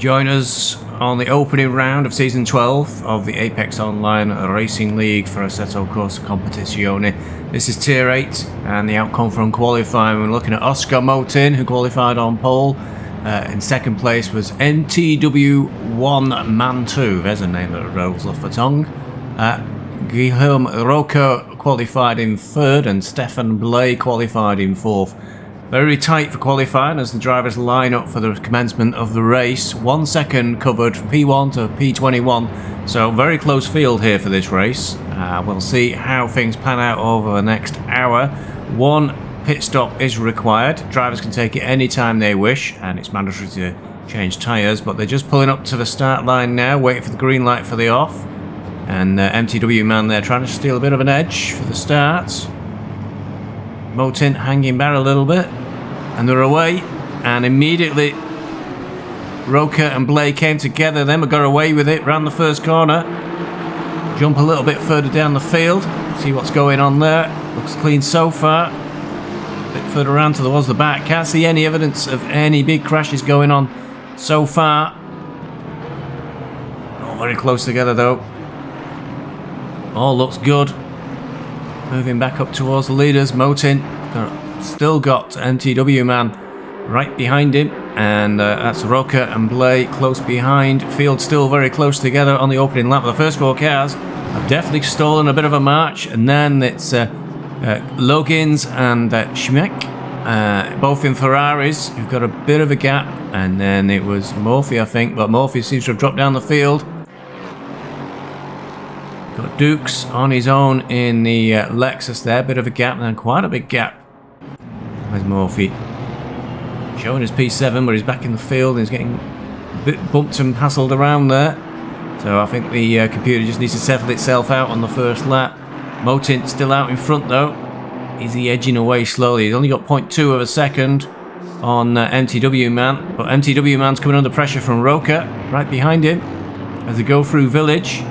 Join us on the opening round of Season 12 of the Apex Online Racing League for Assetto Corsa Competizione. This is Tier 8 and the outcome from qualifying. We're looking at Oscar Motin, who qualified on pole. In second place was NTW1 Man 2. There's a name that rolls off the tongue. Guillaume Roca qualified in third and Stefan Blay qualified in fourth. Very tight for qualifying as the drivers line up for the commencement of the race. 1 second covered from P1 to P21, so very close field here for this race. We'll see how things pan out over the next hour. One pit stop is required. Drivers can take it any time they wish, and it's mandatory to change tyres, but they're just pulling up to the start line now, waiting for the green light for the off. And MTW man there trying to steal a bit of an edge for the start. Motin hanging back a little bit, and they're away, and immediately Roca and Blay came together, then we got away with it, round the first corner, jump a little bit further down the field, see what's going on there. Looks clean so far. A bit further around towards the back, can't see any evidence of any big crashes going on so far. All very close together though. All looks good. Moving back up towards the leaders. Motin still got NTW man right behind him, and that's Roca and Blay close behind. Field still very close together on the opening lap. The first four cars have definitely stolen a bit of a march, and then it's Logins and Schmeck, both in Ferraris, who've got a bit of a gap, and then it was Murphy, I think, but Murphy seems to have dropped down the field. Got Dukes on his own in the Lexus there, bit of a gap, and then quite a big gap. There's Murphy showing his P7, but he's back in the field and he's getting a bit bumped and hassled around there. So I think the computer just needs to settle itself out on the first lap. Motin still out in front though. Is he edging away slowly? He's only got 0.2 of a second on MTW man, but MTW man's coming under pressure from Roca right behind him as they go through Village.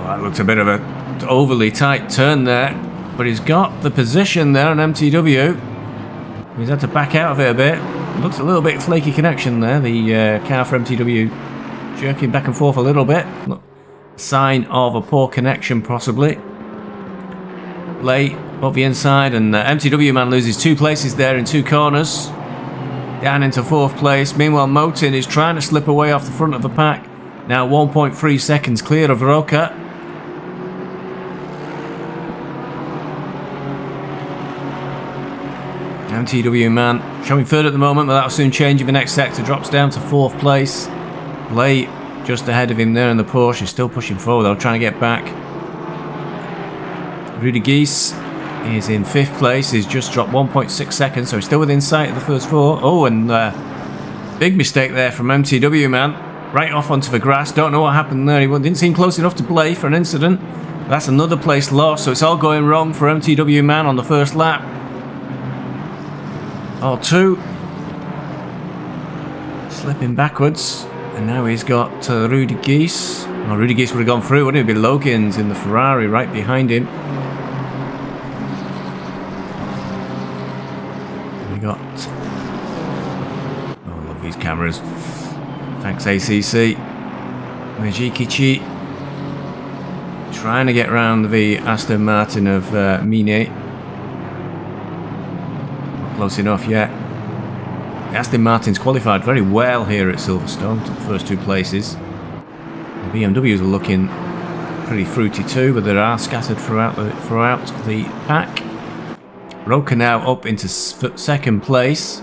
That looks a bit of an overly tight turn there, but he's got the position there on MTW. He's had to back out of it a bit. Looks a little bit flaky connection there. The car for MTW jerking back and forth a little bit. Look, sign of a poor connection possibly. Late up the inside, and MTW man loses 2 places there in 2 corners. Down into 4th place. Meanwhile, Motin is trying to slip away off the front of the pack. Now 1.3 seconds clear of Roca. MTW man showing third at the moment, but that'll soon change in the next sector. Drops down to 4th place. Blay just ahead of him there in the Porsche. He's still pushing forward though, trying to get back. Rudy Geese is in 5th place. He's just dropped 1.6 seconds, so he's still within sight of the first 4. Oh, and big mistake there from MTW man. Right off onto the grass. Don't know what happened there. He didn't seem close enough to Blay for an incident. That's another place lost, so it's all going wrong for MTW man on the first lap. Or 2. Slipping backwards. And now he's got Rudy Geese. Oh, Rudy Geese would have gone through, wouldn't it? It'd be Logins in the Ferrari right behind him. We got... Oh, I love these cameras. Thanks, ACC. Majikichi trying to get round the Aston Martin of Mine. Close enough yet. Aston Martin's qualified very well here at Silverstone, to the first 2 places. The BMWs are looking pretty fruity too, but they are scattered throughout the pack. Roca now up into 2nd place.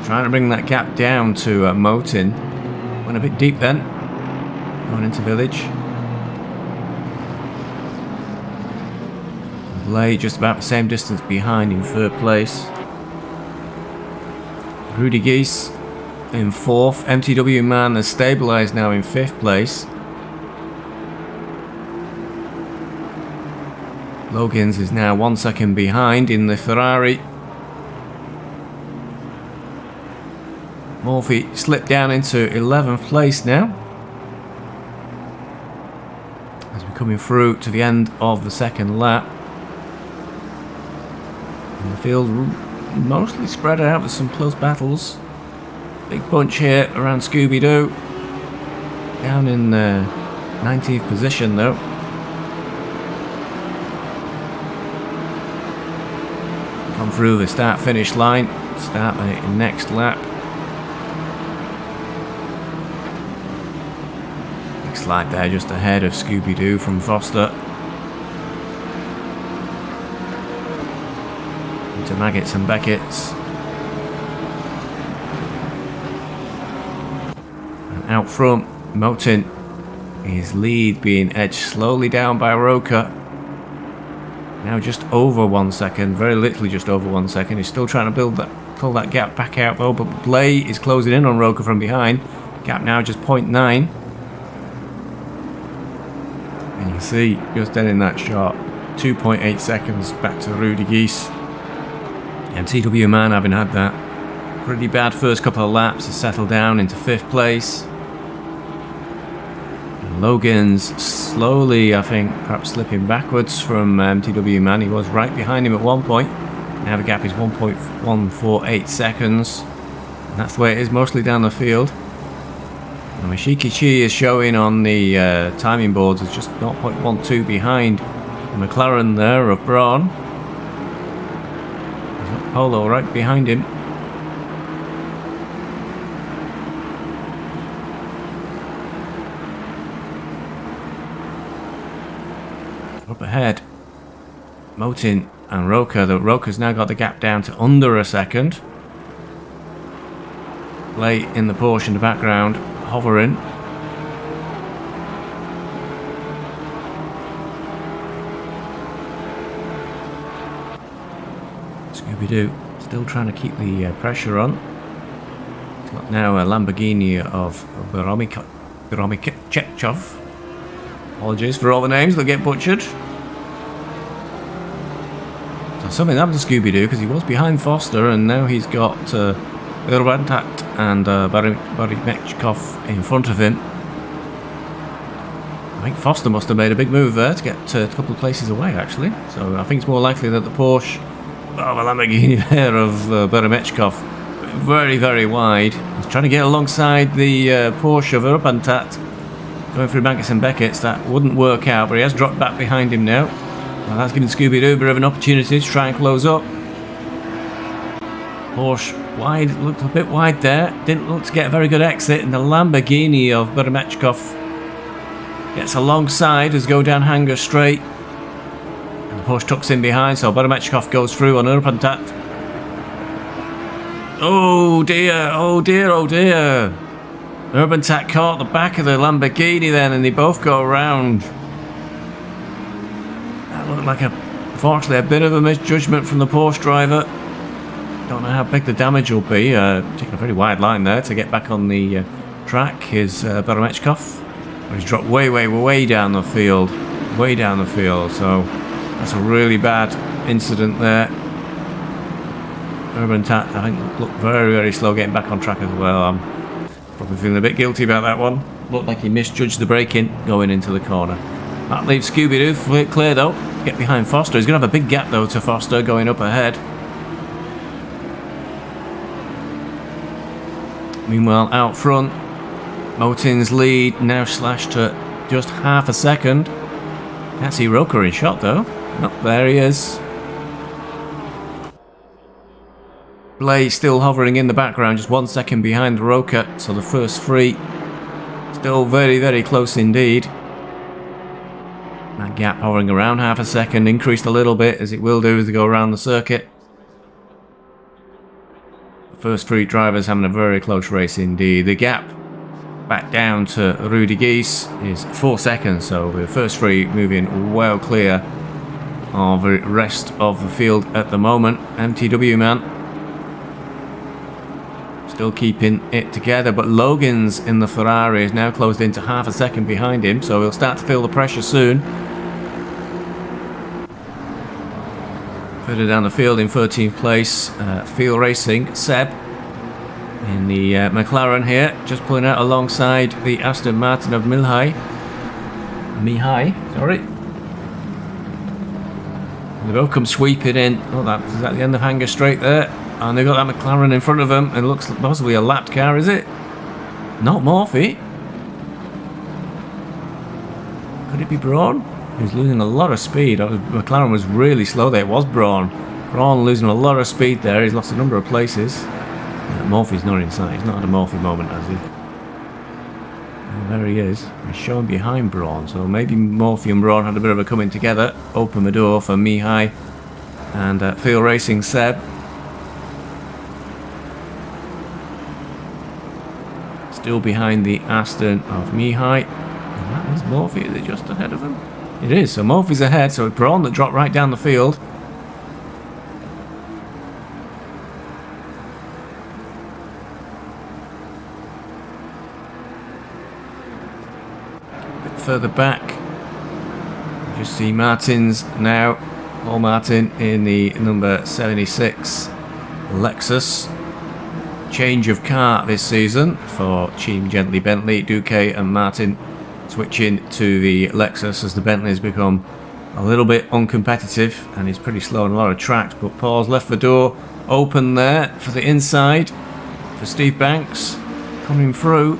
Trying to bring that gap down to Motin. Went a bit deep then. Going into Village. Blay just about the same distance behind in 3rd place. Rudy Geese in 4th. MTW man has stabilised now in 5th place. Logins is now 1 second behind in the Ferrari. Murphy slipped down into 11th place now. As we're coming through to the end of the 2nd lap. And the field mostly spread out with some close battles. Big bunch here around Scooby-Doo. Down in 19th position though. Come through the start-finish line. Start the next lap. Big slide there just ahead of Scooby-Doo from Foster. Into Maggots and Beckett's. And out front, Motin, his lead being edged slowly down by Roker. Now just over 1 second, very literally just over 1 second. He's still trying to pull that gap back out though, but Blay is closing in on Roker from behind. Gap now just 0.9. And you can see, just then in that shot, 2.8 seconds back to Rudy Geese. And TW Man, having had that pretty bad first couple of laps, has settled down into 5th place. Logan's slowly, I think, perhaps slipping backwards from TW Man. He was right behind him at one point. Now the gap is 1.148 seconds. And that's the way it is mostly down the field. And Shikichi is showing on the timing boards as just 0.12 behind the McLaren there of Braun. He's got Polo right behind him. Up ahead, Motin and Roker. Roker's now got the gap down to under a second. Blay in the Porsche in the background, hovering. Scooby-Doo still trying to keep the pressure on. It's got now a Lamborghini of Beromikechov. Apologies for all the names, they'll get butchered. So something happened to Scooby-Doo because he was behind Foster and now he's got Urbantat and Barimechkov in front of him. I think Foster must have made a big move there to get a couple of places away actually. So I think it's more likely that the Porsche, the Lamborghini there of Barimechkov, very, very wide. He's trying to get alongside the Porsche of Urbantat. Going through Maggots and Beckett's, that wouldn't work out, but he has dropped back behind him now. And that's giving Scooby-Doo a bit of an opportunity to try and close up. Porsche wide, looked a bit wide there. Didn't look to get a very good exit, and the Lamborghini of Beremechkov gets alongside as go down Hanger straight. And the Porsche tucks in behind, so Beremechkov goes through on Urbantat. Oh dear, oh dear, oh dear. Urbantat caught the back of the Lamborghini then, and they both go around. That looked like, unfortunately, a bit of a misjudgment from the Porsche driver. Don't know how big the damage will be. Taking a very wide line there to get back on the track is Beremechkov. But he's dropped way, way, way down the field. Way down the field, so that's a really bad incident there. Urbantat, I think, looked very, very slow getting back on track as well. I'm probably feeling a bit guilty about that one. Looked like he misjudged the braking going into the corner. That leaves Scooby-Doo clear though. Get behind Foster. He's going to have a big gap though to Foster going up ahead. Meanwhile, out front, Motin's lead now slashed to just half a second. Can't see Roker in shot though. Oh, there he is. Blay still hovering in the background, just 1 second behind Roker, so the first three still very, very close indeed. That gap hovering around half a second, increased a little bit as it will do as they go around the circuit. The first three drivers having a very close race indeed. The gap back down to Rudy Geese is 4 seconds, so the first three moving well clear of the rest of the field at the moment. MTW man still keeping it together, but Logan's in the Ferrari is now closed into half a second behind him, so he'll start to feel the pressure soon. Further down the field in 13th place, Field Racing, Seb in the McLaren here, just pulling out alongside the Aston Martin of Mihai, sorry. They both come sweeping in. Oh, is that the end of Hanger Straight there? And they've got that McLaren in front of them. And it looks possibly a lapped car, is it? Not Murphy. Could it be Braun? He's losing a lot of speed. McLaren was really slow there. It was Braun. Braun losing a lot of speed there. He's lost a number of places. Murphy's not inside. He's not had a Murphy moment, has he? And there he is. He's showing behind Braun. So maybe Murphy and Braun had a bit of a coming together. Open the door for Mihai and Field Racing Seb. Still behind the Aston of Mihai. And that is Murphy. Is it just ahead of him? It is. So Murphy's ahead. So it's Braun that dropped right down the field. Further back, you just see Martins now. Paul Martin in the number 76 Lexus. Change of car this season for Team Gently Bentley. Duque and Martin switching to the Lexus as the Bentley has become a little bit uncompetitive and is pretty slow on a lot of tracks. But Paul's left the door open there for the inside for Steve Banks coming through.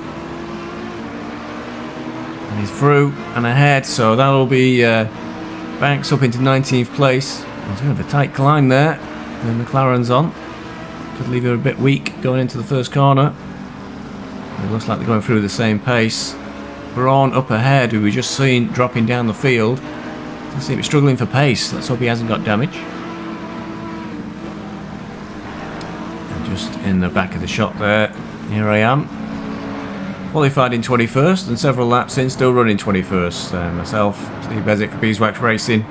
He's through and ahead, so that'll be Banks up into 19th place. There's a bit of a tight climb there. The McLaren's on. Could leave her a bit weak going into the first corner. It looks like they're going through the same pace. Braun up ahead, who we just seen dropping down the field. Doesn't seem to be struggling for pace. Let's hope he hasn't got damage. And just in the back of the shot there, here I am. Qualified in 21st and several laps in, still running 21st. Myself, Steve Bezic for Beeswax Racing.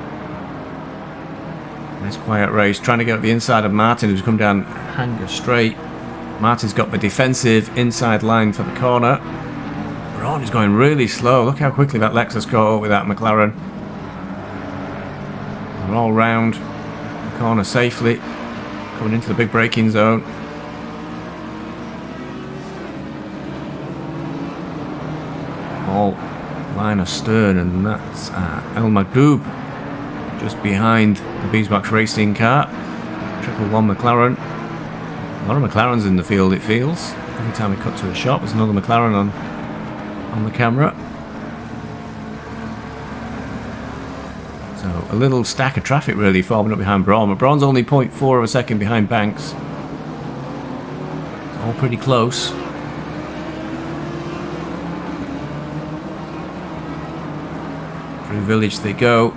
Nice quiet race, trying to get up the inside of Martin, who's come down Hanger Straight. Martin's got the defensive inside line for the corner. Braun is going really slow. Look how quickly that Lexus caught up with that McLaren. They're all round the corner safely, coming into the big braking zone. All line astern, and that's El Magdoub just behind the Beeswax Racing car. 111 McLaren. A lot of McLarens in the field, it feels. Every time we cut to a shot, there's another McLaren on the camera. So a little stack of traffic really forming up behind Braun. But Braun's only 0.4 of a second behind Banks. It's all pretty close. Through village they go,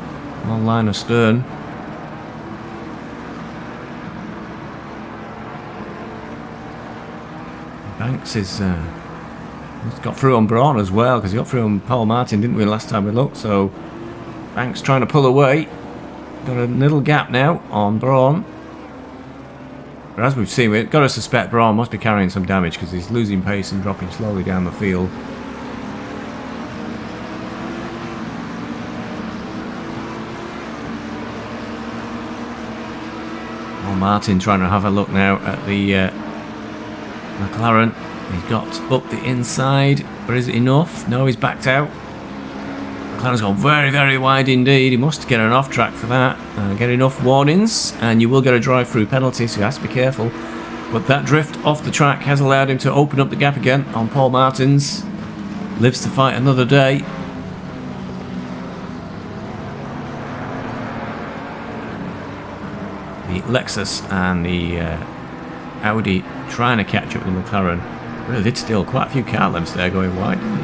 one line astern. Banks is got through on Braun as well, because he got through on Paul Martin, didn't we, last time we looked? So Banks trying to pull away. Got a little gap now on Braun. But as we've seen, we've got to suspect Braun must be carrying some damage because he's losing pace and dropping slowly down the field. Martin trying to have a look now at the McLaren. He's got up the inside, but is it enough? No, he's backed out. McLaren's gone very, very wide indeed. He must get an off track for that. Get enough warnings, and you will get a drive-through penalty, so he has to be careful. But that drift off the track has allowed him to open up the gap again on Paul Martins. Lives to fight another day. The Lexus and the Audi trying to catch up with the McLaren. Really did steal quite a few car lengths there going wide, didn't he?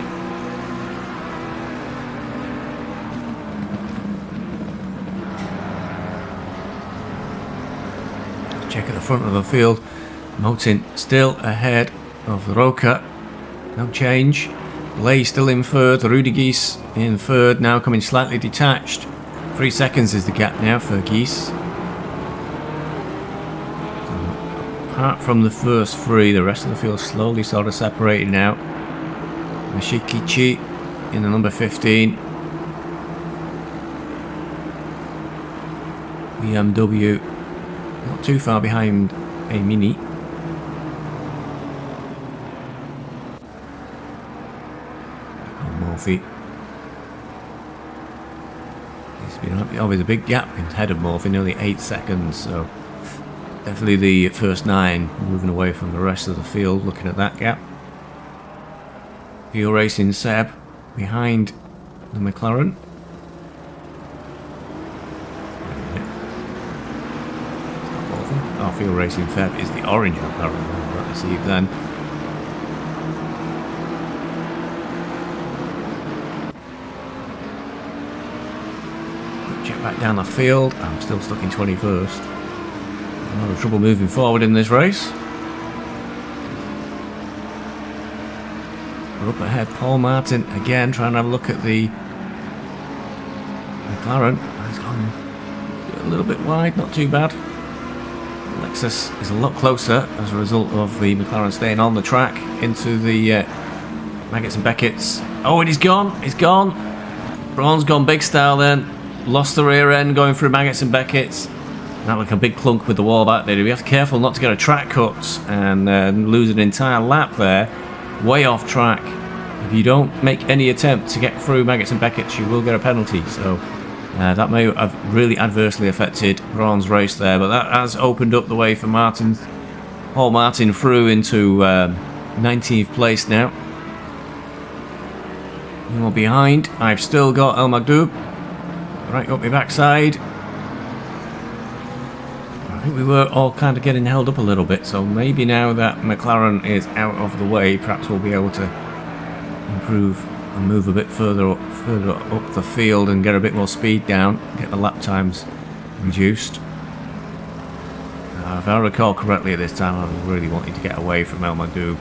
Check at the front of the field. Motin still ahead of Roca. No change. Blaze still in third. Rudy Geese in third. Now coming slightly detached. 3 seconds is the gap now for Geese. Apart from the first three, the rest of the field slowly sort of separating out. Mashikichi in the number 15. BMW not too far behind a Mini. Murphy is It's been always a big gap ahead of Morphy, nearly 8 seconds, so definitely the first 9 moving away from the rest of the field, looking at that gap. Fuel Racing Seb behind the McLaren. Oh, Fuel Racing Feb is the orange McLaren. Right, see you then. Check back down the field. I'm still stuck in 21st. A lot of trouble moving forward in this race. We're up ahead. Paul Martin again trying to have a look at the McLaren. He's gone a little bit wide, not too bad. Lexus is a lot closer as a result of the McLaren staying on the track into the Maggots and Beckett's. Oh, and he's gone. He's gone. Braun's gone big style then. Lost the rear end going through Maggots and Beckett's. That like a big clunk with the wall back there. We have to be careful not to get a track cut and lose an entire lap there. Way off track. If you don't make any attempt to get through Maggots and Beckett's, you will get a penalty. So that may have really adversely affected Braun's race there, but that has opened up the way for Martin. Paul Martin through into 19th place now. More behind. I've still got El Magdoub right up my backside. I think we were all kind of getting held up a little bit, so maybe now that McLaren is out of the way, perhaps we'll be able to improve and move a bit further up the field and get a bit more speed down, get the lap times reduced. If I recall correctly at this time, I was really wanting to get away from El Magdoub,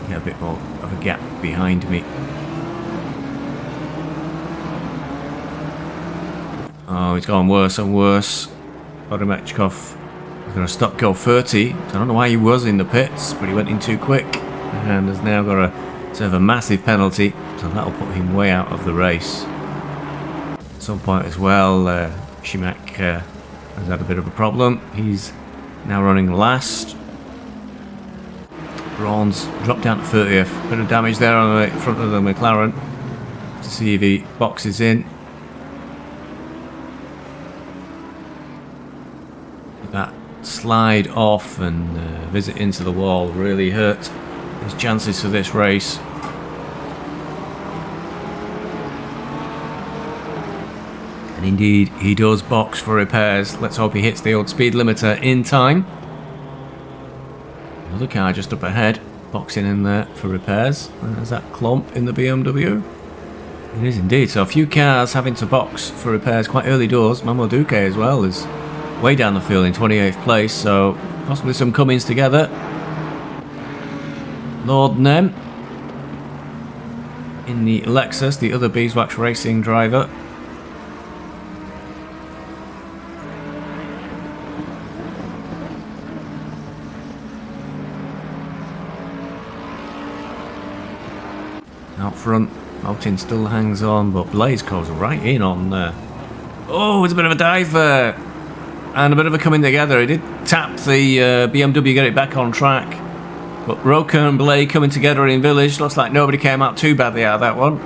get a bit more of a gap behind me. Oh, it's gone worse and worse. Bodimechkov is going to stop go 30. I don't know why he was in the pits, but he went in too quick and has now got a serve a massive penalty, so that'll put him way out of the race. At some point as well, Shimak has had a bit of a problem. He's now running last. Braun's dropped down to 30th. Bit of damage there on the front of the McLaren. To see if he boxes in. That slide off and visit into the wall really hurt his chances for this race. And indeed, he does box for repairs. Let's hope he hits the old speed limiter in time. Another car just up ahead, boxing in there for repairs. There's that clump in the BMW. It is indeed. So a few cars having to box for repairs quite early doors. Mamoduke as well is way down the field in 28th place, so possibly some comings together. Lord Nem in the Lexus, the other Beeswax Racing driver. Out front, Martin still hangs on, but Blaze goes right in on there. Oh, it's a bit of a dive there. And a bit of a coming together. He did tap the BMW, get it back on track. But Roker and Blade coming together in Village. Looks like nobody came out too badly out of that one.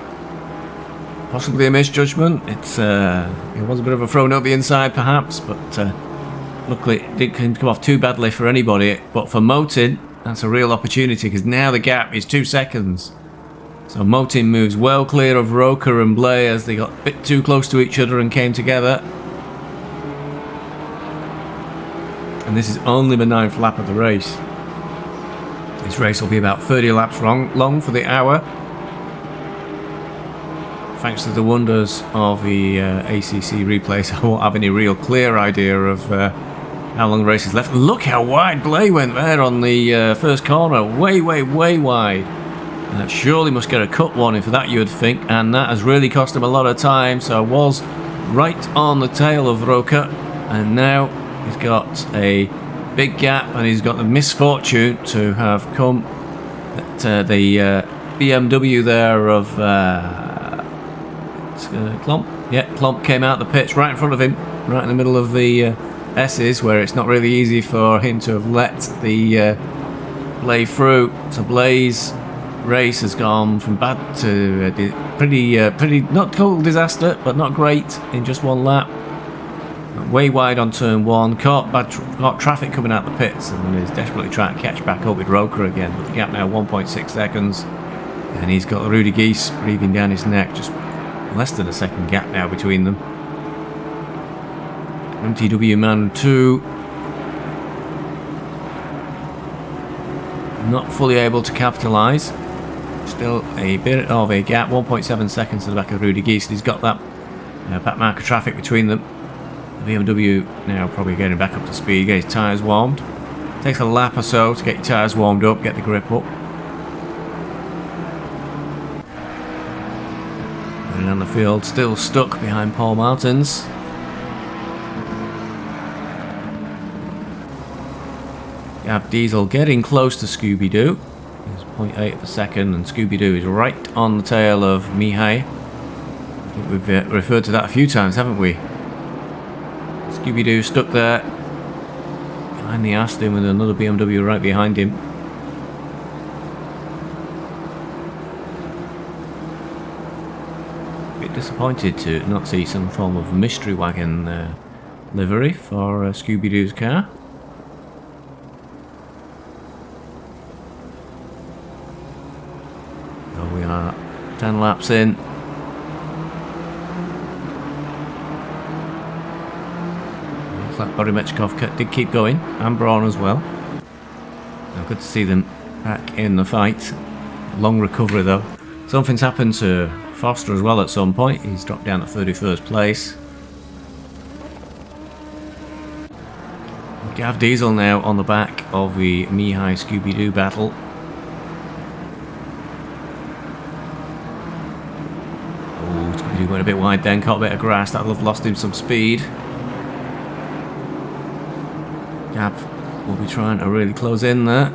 Possibly a misjudgment. It was a bit of a thrown up the inside perhaps, but luckily it didn't come off too badly for anybody. But for Motin, that's a real opportunity because now the gap is 2 seconds. So Motin moves well clear of Roker and Blade as they got a bit too close to each other and came together. And this is only the 9th lap of the race. This race will be about 30 laps long for the hour. Thanks to the wonders of the ACC replays, I won't have any real clear idea of how long the race is left. Look how wide Blay went there on the first corner. Way, way, way wide. Surely must get a cut warning for that, you would think. And that has really cost him a lot of time. So was right on the tail of Roker. And now he's got a big gap, and he's got the misfortune to have come at the BMW there of Klomp. Yeah, Klomp came out the pits right in front of him, right in the middle of the S's, where it's not really easy for him to have let the Blade through. So Blaze race has gone from bad to pretty not total disaster, but not great in just one lap. Way wide on turn 1, caught traffic coming out the pits, and is desperately trying to catch back up with Roker again. But the gap now 1.6 seconds, and he's got Rudy Geese breathing down his neck. Just less than a second gap now between them. MTW Man 2 not fully able to capitalise. Still a bit of a gap, 1.7 seconds to the back of Rudy Geese. He's got that back marker traffic between them. The BMW now probably getting back up to speed, get his tyres warmed. Takes a lap or so to get your tyres warmed up, get the grip up. And on the field, still stuck behind Paul Martins. You have Diesel getting close to Scooby-Doo. It's 0.8 of a second, and Scooby-Doo is right on the tail of Mihai. I think we've referred to that a few times, haven't we? Scooby-Doo stuck there behind the Aston with another BMW right behind him. A bit disappointed to not see some form of mystery wagon livery for Scooby-Doo's car. So we are 10 laps in. Borymechkov did keep going, and Braun as well. Now good to see them back in the fight. Long recovery though. Something's happened to Foster as well at some point. He's dropped down to 31st place. Gav Diesel now on the back of the Mihai Scooby-Doo battle. Oh, Scooby-Doo went a bit wide then, caught a bit of grass. That'll have lost him some speed. Gap will be trying to really close in there.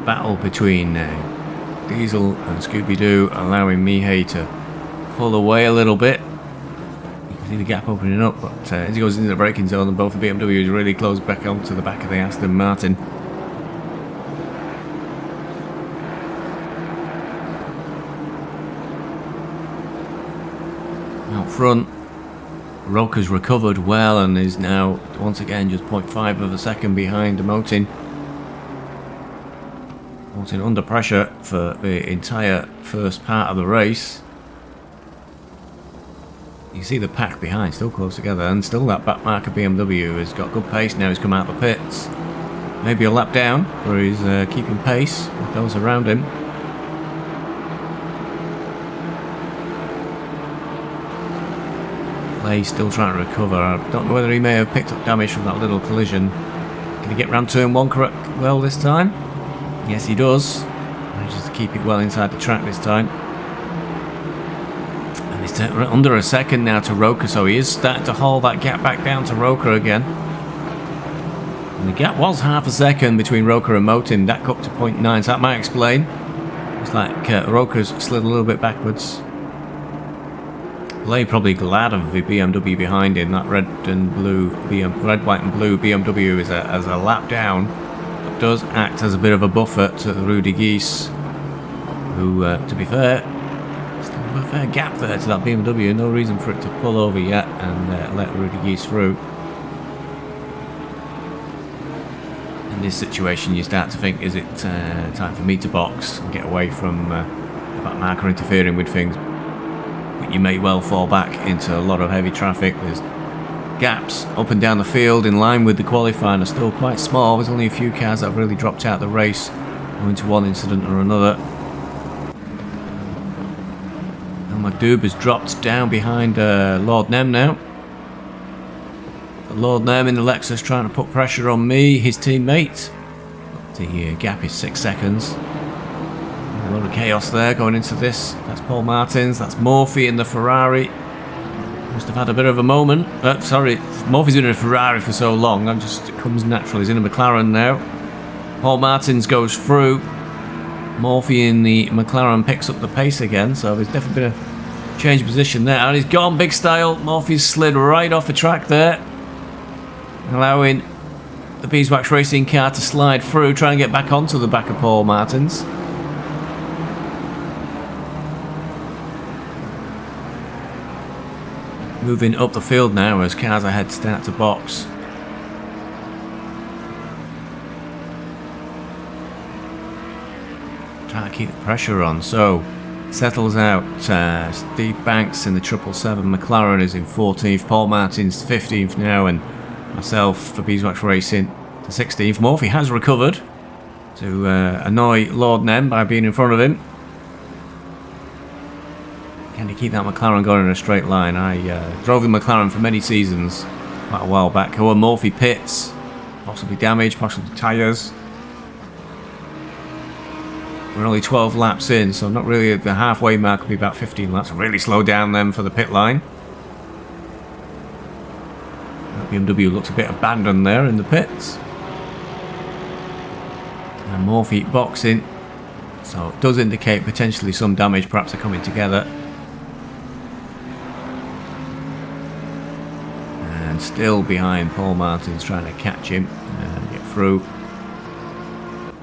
Battle between Diesel and Scooby-Doo, allowing Mihai to pull away a little bit. You can see the gap opening up, but as he goes into the braking zone, and both the BMWs really close back onto the back of the Aston Martin. Out front, Roker's recovered well and is now once again just 0.5 of a second behind Motin. Motin under pressure for the entire first part of the race. You see the pack behind still close together, and still that back marker BMW has got good pace now. He's come out of the pits. Maybe a lap down where he's keeping pace with those around him. He's still trying to recover. I don't know whether he may have picked up damage from that little collision. Can he get round turn 1 correct well this time? Yes, he does. Manages to keep it well inside the track this time. And he's under a second now to Roker, so he is starting to haul that gap back down to Roker again. And the gap was half a second between Roker and Motin. That got up to 0.9, so that might explain. It's like Roker's slid a little bit backwards. Lay probably glad of the BMW behind him. That red, white and blue BMW is as a lap down. It does act as a bit of a buffer to Rudy Geese, who, to be fair, still have a fair gap there to that BMW. No reason for it to pull over yet and let Rudy Geese through. In this situation, you start to think, is it time for me to box and get away from the back marker interfering with things? You may well fall back into a lot of heavy traffic. There's gaps up and down the field in line with the qualifying are still quite small. There's only a few cars that have really dropped out of the race owing to one incident or another. And McDoob has dropped down behind Lord Nem now. Lord Nem in the Lexus trying to put pressure on me, his teammate. The gap is 6 seconds. A lot of chaos there going into this. That's Paul Martins, that's Murphy in the Ferrari. Must have had a bit of a moment. Sorry, Murphy's been in a Ferrari for so long, that just comes natural. He's in a McLaren now. Paul Martins goes through. Morphy in the McLaren picks up the pace again, so there's definitely been a change of position there. And he's gone big style. Morphy's slid right off the track there, allowing the Beeswax Racing car to slide through, trying to get back onto the back of Paul Martin's. Moving up the field now as cars ahead start to box. Trying to keep the pressure on, so settles out. Steve Banks in the 777 McLaren is in 14th, Paul Martin's 15th now, and myself for Beeswax Racing to 16th. Morphy has recovered to annoy Lord Nem by being in front of him. Can he keep that McLaren going in a straight line? I drove the McLaren for many seasons, quite a while back. Oh, Morphy pits, possibly damage, possibly tyres. We're only 12 laps in, so not really at the halfway mark. Will be about 15 laps. Really slow down then for the pit line. That BMW looks a bit abandoned there in the pits. And Morphy boxing, so it does indicate potentially some damage perhaps are coming together. And still behind, Paul Martin's trying to catch him and get through.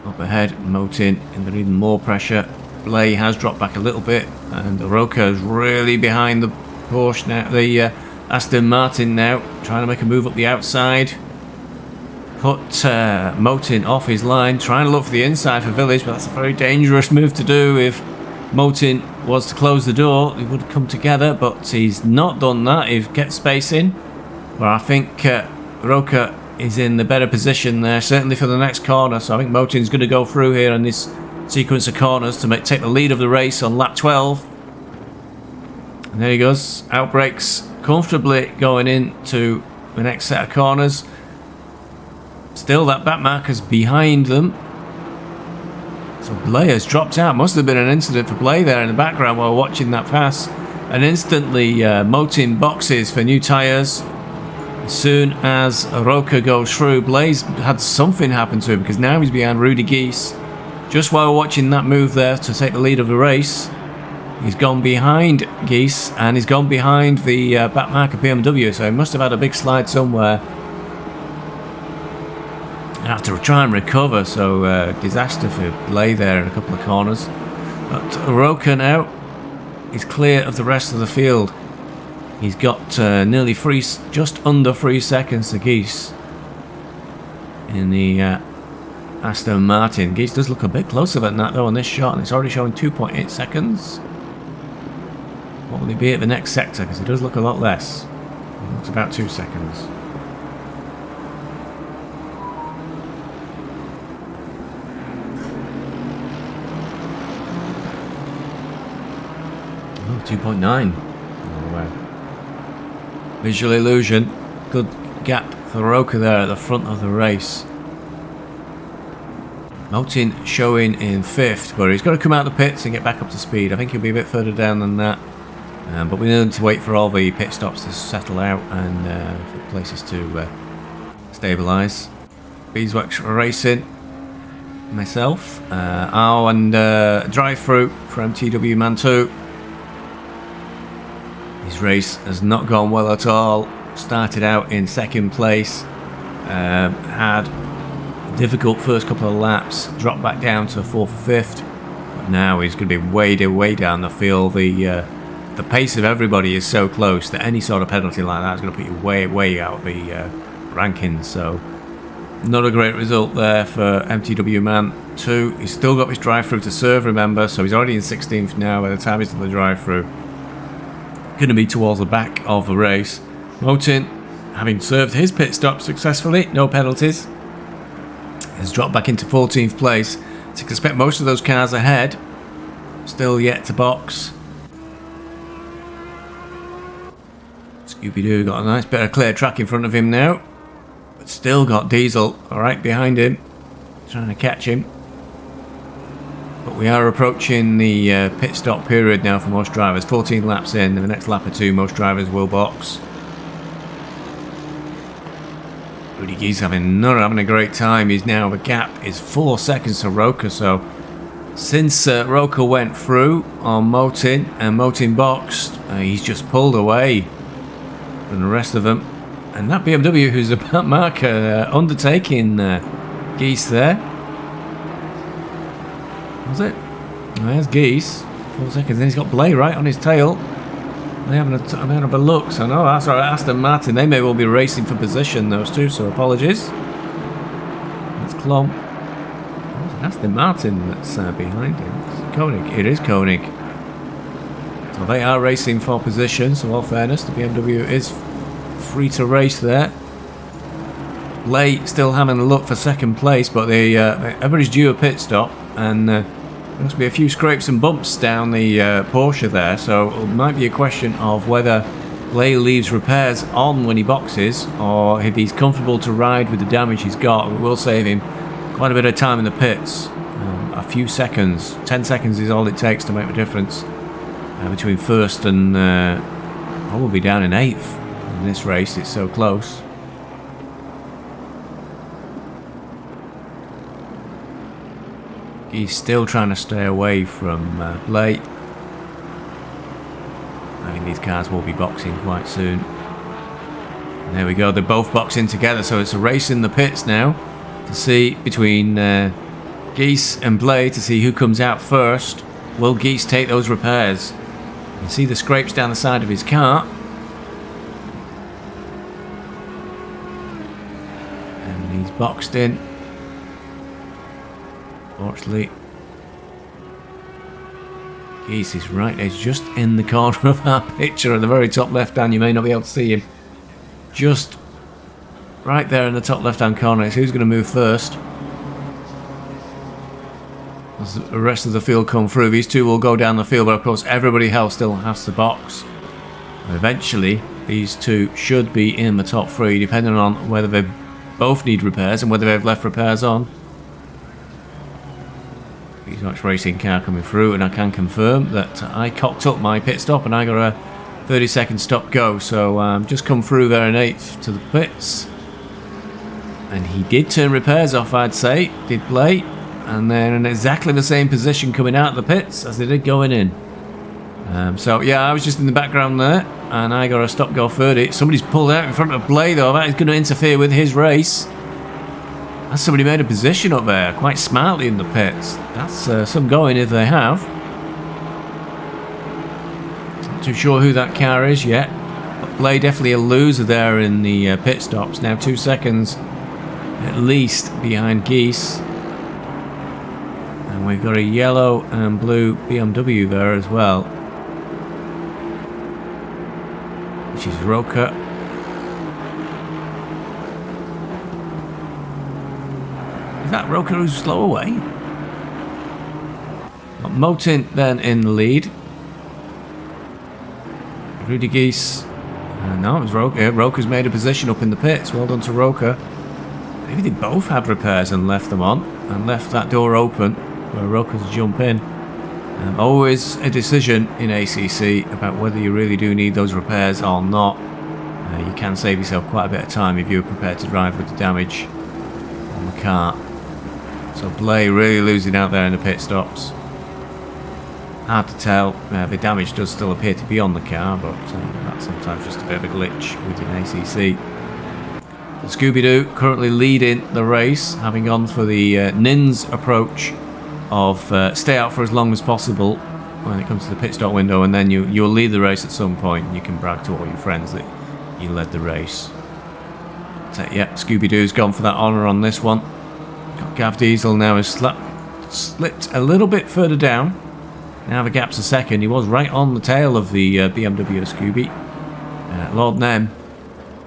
Up ahead, Motin under even more pressure. Blay has dropped back a little bit, and Roca is really behind the Porsche now. The Aston Martin now trying to make a move up the outside. Put Motin off his line, trying to look for the inside for Village, but that's a very dangerous move to do. If Motin was to close the door, he would come together, but he's not done that. He gets space in, but I think Roca is in the better position there, certainly for the next corner. So I think Motin's going to go through here in this sequence of corners to take the lead of the race on lap 12. And there he goes, outbrakes comfortably going into the next set of corners. Still that back marker's behind them. So Blay has dropped out. Must have been an incident for Blay there in the background while watching that pass. And instantly Motin boxes for new tyres. As soon as Roca goes through, Blaze had something happen to him because now he's behind Rudy Geese. Just while watching that move there to take the lead of the race, he's gone behind Geese and he's gone behind the back marker BMW, so he must have had a big slide somewhere. I have to try and recover, so disaster for Blay there in a couple of corners. But Roca now is clear of the rest of the field. He's got nearly just under 3 seconds to Geese in the Aston Martin. Geese does look a bit closer than that though on this shot, and it's already showing 2.8 seconds. What will he be at the next sector? Because he does look a lot less. It looks about 2 seconds. Oh, 2.9. Oh, wow. Visual illusion. Good gap for Roca there at the front of the race. Motin showing in 5th, but he's got to come out of the pits and get back up to speed. I think he'll be a bit further down than that. But we need to wait for all the pit stops to settle out and for places to stabilise. Beeswax Racing, myself, and drive-through for MTW Man 2. His race has not gone well at all. Started out in 2nd place, had a difficult first couple of laps, dropped back down to 4th, 5th. But now he's going to be way down the field. The pace of everybody is so close that any sort of penalty like that is going to put you way out of the rankings. So not a great result there for MTW Man 2. He's still got his drive-through to serve, remember, so he's already in 16th now by the time he's done the drive-through. Going to be towards the back of the race. Motin, having served his pit stop successfully, no penalties, has dropped back into 14th place. So you can expect most of those cars ahead still yet to box. Scooby-Doo got a nice bit of clear track in front of him now, but still got Diesel right behind him, trying to catch him. But we are approaching the pit stop period now for most drivers. 14 laps in, and the next lap or two most drivers will box. Rudy Geese not having a great time. He's now, the gap is 4 seconds to Roca, so Since Roker went through on Motin and Motin boxed, he's just pulled away from the rest of them. And that BMW, who's a marker, undertaking Geese there. Was it? There's Geese. 4 seconds. Then he's got Blay right on his tail. They're having a look. So no, that's right. Aston Martin. They may well be racing for position, those two. So apologies. That's Klomp. Aston Martin that's behind him. It's Koenig. It is Koenig. So they are racing for position. So all fairness, the BMW is free to race there. Blay still having a look for second place, but everybody's due a pit stop, and there must be a few scrapes and bumps down the Porsche there. So it might be a question of whether Blay leaves repairs on when he boxes, or if he's comfortable to ride with the damage he's got. It will save him quite a bit of time in the pits. A few seconds, 10 seconds is all it takes to make the difference between first and probably down in 8th in this race. It's so close. He's still trying to stay away from Blay. I think these cars will be boxing quite soon. And there we go, they're both boxing together, so it's a race in the pits now to see between Geese and Blay to see who comes out first. Will Geese take those repairs? You can see the scrapes down the side of his car. And he's boxed in. Fortunately, Geese is right. He's just in the corner of our picture at the very top left hand. You may not be able to see him. Just right there in the top left hand corner. It's who's going to move first. As the rest of the field come through, these two will go down the field, but of course everybody else still has to box. Eventually, these two should be in the top 3, depending on whether they both need repairs and whether they've left repairs on. He's much racing car coming through, and I can confirm that I cocked up my pit stop and I got a 30-second stop go. So just come through there in 8th to the pits. And he did turn repairs off, I'd say, did Blay. And they're in exactly the same position coming out of the pits as they did going in. So yeah, I was just in the background there, and I got a stop-go 30. Somebody's pulled out in front of Blay though. That is going to interfere with his race. That's somebody made a position up there, quite smartly in the pits. That's some going if they have. Not too sure who that car is yet. But Blay definitely a loser there in the pit stops. Now 2 seconds at least behind Geese. And we've got a yellow and blue BMW there as well, which is Roker. Is that Roker who's slow away? Got Motin then in the lead. Rudy Geese. No, it was Roker. Yeah, Roker's made a position up in the pits. Well done to Roker. Maybe they both had repairs and left them on, and left that door open for Roker to jump in. Always a decision in ACC about whether you really do need those repairs or not. You can save yourself quite a bit of time if you're prepared to drive with the damage on the car. So Blay really losing out there in the pit stops. Hard to tell. The damage does still appear to be on the car, but that's sometimes just a bit of a glitch within ACC. Scooby-Doo currently leading the race, having gone for the Nins approach of stay out for as long as possible when it comes to the pit stop window, and then you'll lead the race at some point. You can brag to all your friends that you led the race. So yeah, Scooby-Doo's gone for that honour on this one. Got Gav Diesel now has slipped a little bit further down. Now the gap's a second. He was right on the tail of the BMW Scooby. Lord Nem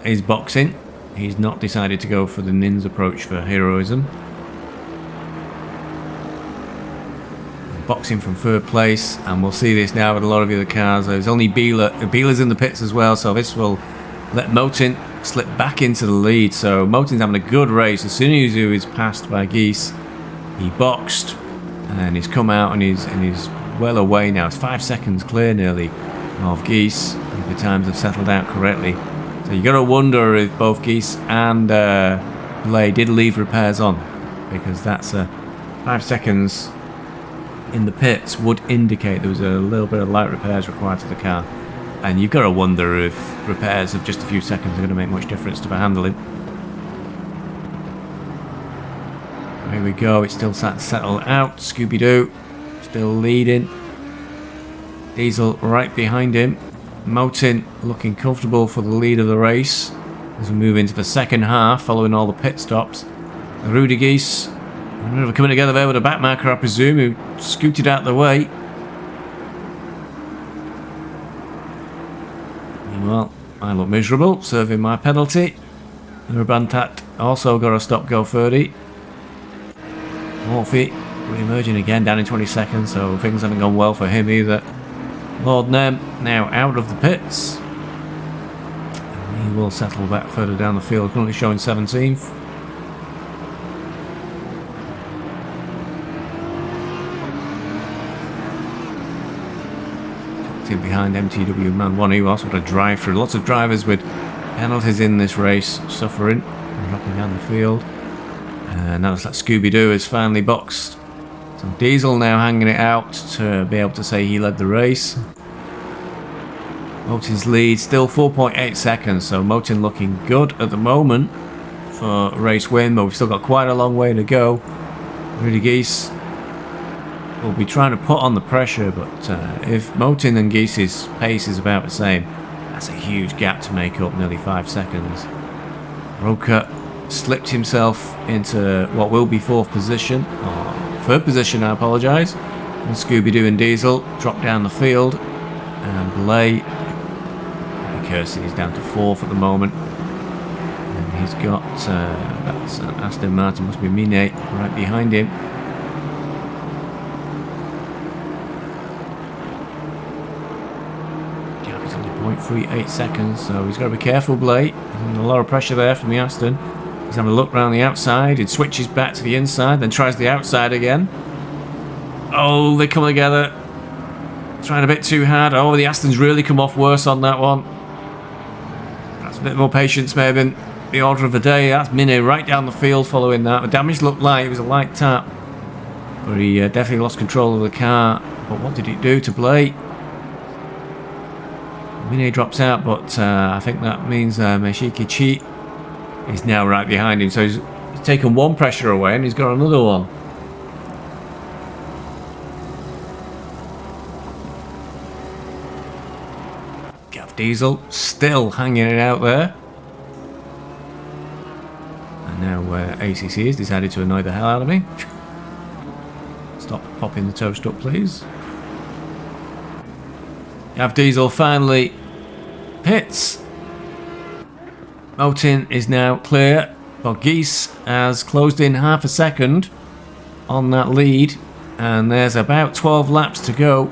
is boxing. He's not decided to go for the Nins approach for heroism. Boxing from 3rd place, and we'll see this now with a lot of the other cars. There's only Beeler's in the pits as well, so this will let Motin slip back into the lead. So Motin's having a good race. As soon as he was passed by Geese, he boxed and he's come out and he's well away now. It's 5 seconds clear nearly of Geese if the times have settled out correctly. So you got to wonder if both Geese and Blay did leave repairs on, because that's 5 seconds in the pits would indicate there was a little bit of light repairs required to the car. And you've got to wonder if repairs of just a few seconds are going to make much difference to the handling. Here we go, it's still settled out. Scooby-Doo still leading. Diesel right behind him. Motin looking comfortable for the lead of the race as we move into the second half following all the pit stops. Rudy Geese coming together there with a back marker, I presume, who scooted out the way. Well, I look miserable, serving my penalty. Rubantat also got a stop-go 30. Morphy re-emerging again down in 20 seconds, so things haven't gone well for him either. Lord Nem now out of the pits. And he will settle back further down the field, currently showing 17th. Behind MTW Man 1, he also got a drive through. Lots of drivers with penalties in this race suffering and dropping down the field. And now it's like Scooby-Doo is finally boxed. So Diesel now hanging it out to be able to say he led the race. Motin's lead still 4.8 seconds, so Motin looking good at the moment for race win, but we've still got quite a long way to go. Rudy Geese will be trying to put on the pressure, but if Motin and Geese's pace is about the same, that's a huge gap to make up, nearly 5 seconds. Roca slipped himself into what will be 4th position, or 3rd position, I apologise. And Scooby-Doo and Diesel drop down the field, and Blay, Kersey is down to 4th at the moment. And he's got, that's Aston Martin, must be Mine, right behind him. Gap is only 0.38 seconds, so he's got to be careful, Blay. A lot of pressure there from the Aston. He's having a look around the outside. It switches back to the inside, then tries the outside again. Oh, they come together. Trying a bit too hard. Oh, the Aston's really come off worse on that one. That's a bit more patience, maybe. The order of the day. That's Mine right down the field following that. The damage looked like it was a light tap, but he definitely lost control of the car. But what did it do to Blay? Mine drops out, but I think that means Meshiki Chi is now right behind him. So he's taken one pressure away and he's got another one. Gav Diesel still hanging it out there. And now ACC has decided to annoy the hell out of me. Stop popping the toast up, please. Gav Diesel finally pits. Motin is now clear, but Geese has closed in half a second on that lead, and there's about 12 laps to go.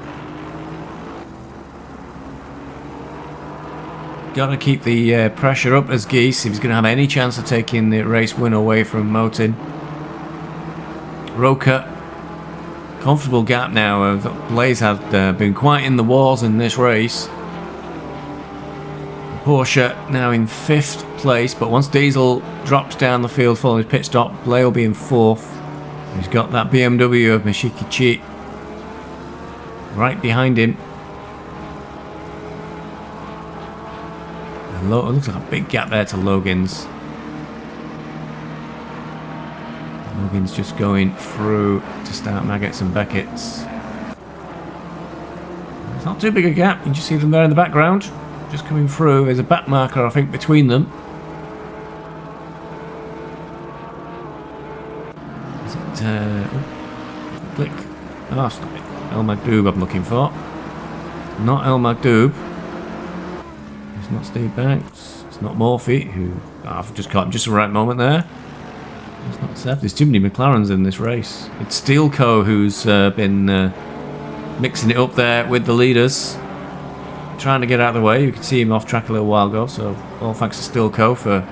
Got to keep the pressure up as Geese if he's going to have any chance of taking the race win away from Motin. Roca, comfortable gap now. Blaze had been quite in the wars in this race. Porsche now in 5th place, but once Diesel drops down the field following his pit stop, Blay will be in 4th. He's got that BMW of Meshiki Chi right behind him. And it looks like a big gap there to Logan's. Logan's just going through to start Maggots and Beckett's. It's not too big a gap, you can just see them there in the background. Just coming through. There's a back marker, I think, between them. Is it, click. Oh, stop it. El Magdoub I'm looking for. Not El Magdoub. It's not Steve Banks. It's not Morphy, who I've just caught him just the right moment there. It's not Seth. There's too many McLarens in this race. It's Steelco who's been mixing it up there with the leaders. Trying to get out of the way. You could see him off track a little while ago, so all thanks to Steelco for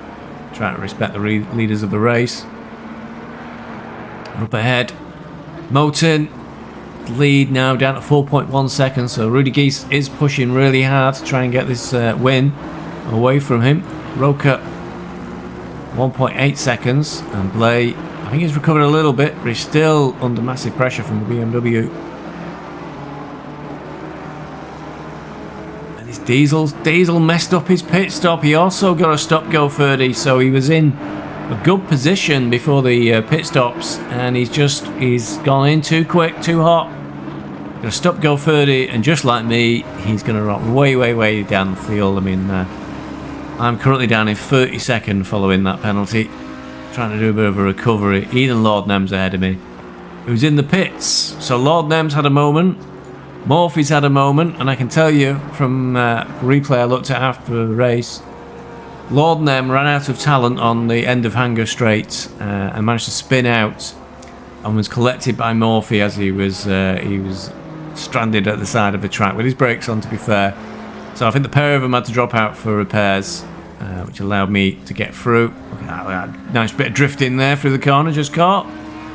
trying to respect the leaders of the race. Up ahead, Motin lead now down to 4.1 seconds, so Rudy Geese is pushing really hard to try and get this win away from him. Roca 1.8 seconds, and Blay, I think he's recovered a little bit, but he's still under massive pressure from the BMW. Diesel messed up his pit stop. He also got a stop-go 30, so he was in a good position before the pit stops, and he's gone in too quick, too hot. Got a stop-go 30, and just like me, he's going to rock way down the field. I mean, I'm currently down in 32nd following that penalty, trying to do a bit of a recovery. Ethan Lord-Nem's ahead of me, who's in the pits. So Lord-Nem's had a moment, Morphy's had a moment, and I can tell you from replay I looked at after the race, Lord-Nem ran out of talent on the end of Hanger Straight and managed to spin out and was collected by Morphy as he was stranded at the side of the track with his brakes on, to be fair. So I think the pair of them had to drop out for repairs, which allowed me to get through. Nice bit of drifting there through the corner, just caught.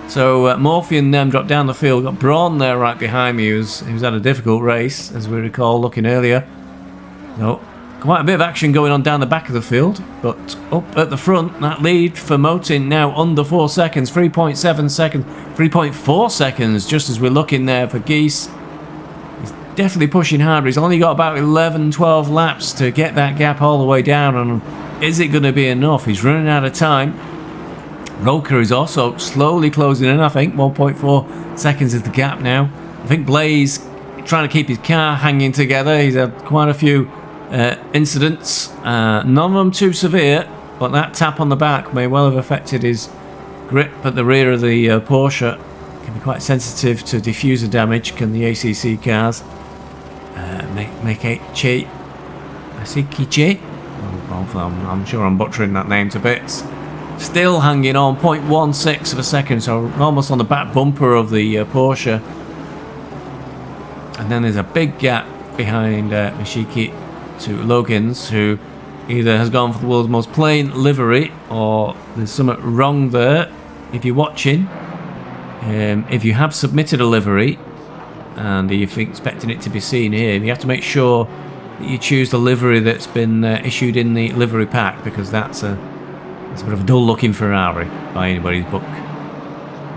So Morphy and Nem dropped down the field. Got Braun there right behind me, who's had a difficult race, as we recall looking earlier. So quite a bit of action going on down the back of the field, but up at the front, that lead for Motin now under 4 seconds, 3.7 seconds, 3.4 seconds, just as we're looking there for Geese. He's definitely pushing harder. He's only got about 11, 12 laps to get that gap all the way down, and is it going to be enough? He's running out of time. Roker is also slowly closing in, I think. 1.4 seconds is the gap now. I think Blaze trying to keep his car hanging together. He's had quite a few incidents. None of them too severe, but that tap on the back may well have affected his grip at the rear of the Porsche. Can be quite sensitive to diffuser damage, can the ACC cars. Mekichi. I'm sure I'm butchering that name to bits. Still hanging on 0.16 of a second, so almost on the back bumper of the Porsche. And then there's a big gap behind Mishiki to Logans, who either has gone for the world's most plain livery, or there's something wrong there. If you're watching, if you have submitted a livery and you're expecting it to be seen here, you have to make sure that you choose the livery that's been issued in the livery pack, because that's a bit of a dull-looking Ferrari by anybody's book.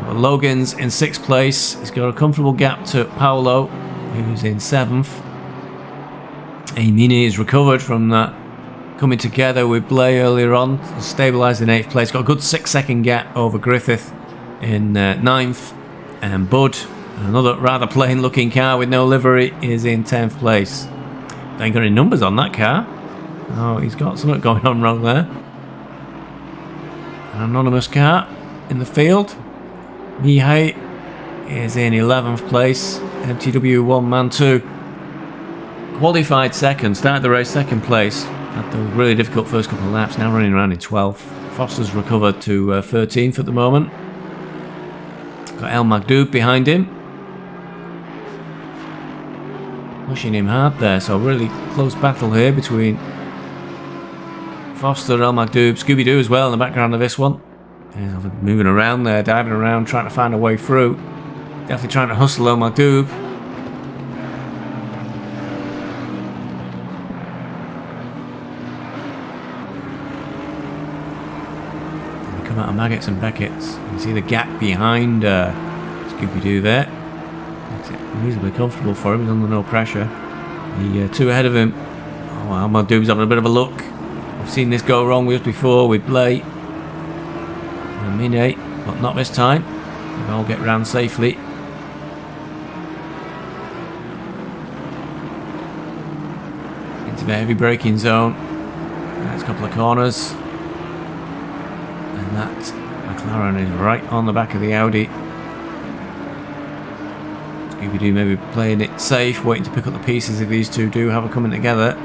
But Logan's in 6th place. He's got a comfortable gap to Paolo, who's in 7th. Amini has recovered from that coming together with Blay earlier on, stabilised in 8th place. Got a good 6-second gap over Griffith in 9th. And Bud, another rather plain-looking car with no livery, is in 10th place. Ain't got any numbers on that car. Oh, he's got something going on wrong there. An anonymous car in the field. Mihai is in 11th place. MTW 1 Man 2. Qualified second, started the race 2nd place. Had the really difficult first couple of laps, now running around in 12th. Foster's recovered to 13th at the moment. Got El Magdoub behind him. Pushing him hard there, so really close battle here between Foster, El Magdoub, Scooby-Doo as well in the background of this one. He's moving around there, diving around, trying to find a way through. Definitely trying to hustle El Magdoub. They come out of Maggots and Beckett's. You can see the gap behind Scooby-Doo there. Makes it reasonably comfortable for him, he's under no pressure. The 2 ahead of him. Oh, El Magdoub's having a bit of a look. I've seen this go wrong with us before with Blay and Mine, but not this time. They'll all get round safely. Into the heavy braking zone. Next couple of corners. And that McLaren is right on the back of the Audi. Scooby-Doo maybe playing it safe, waiting to pick up the pieces if these two do have a coming together.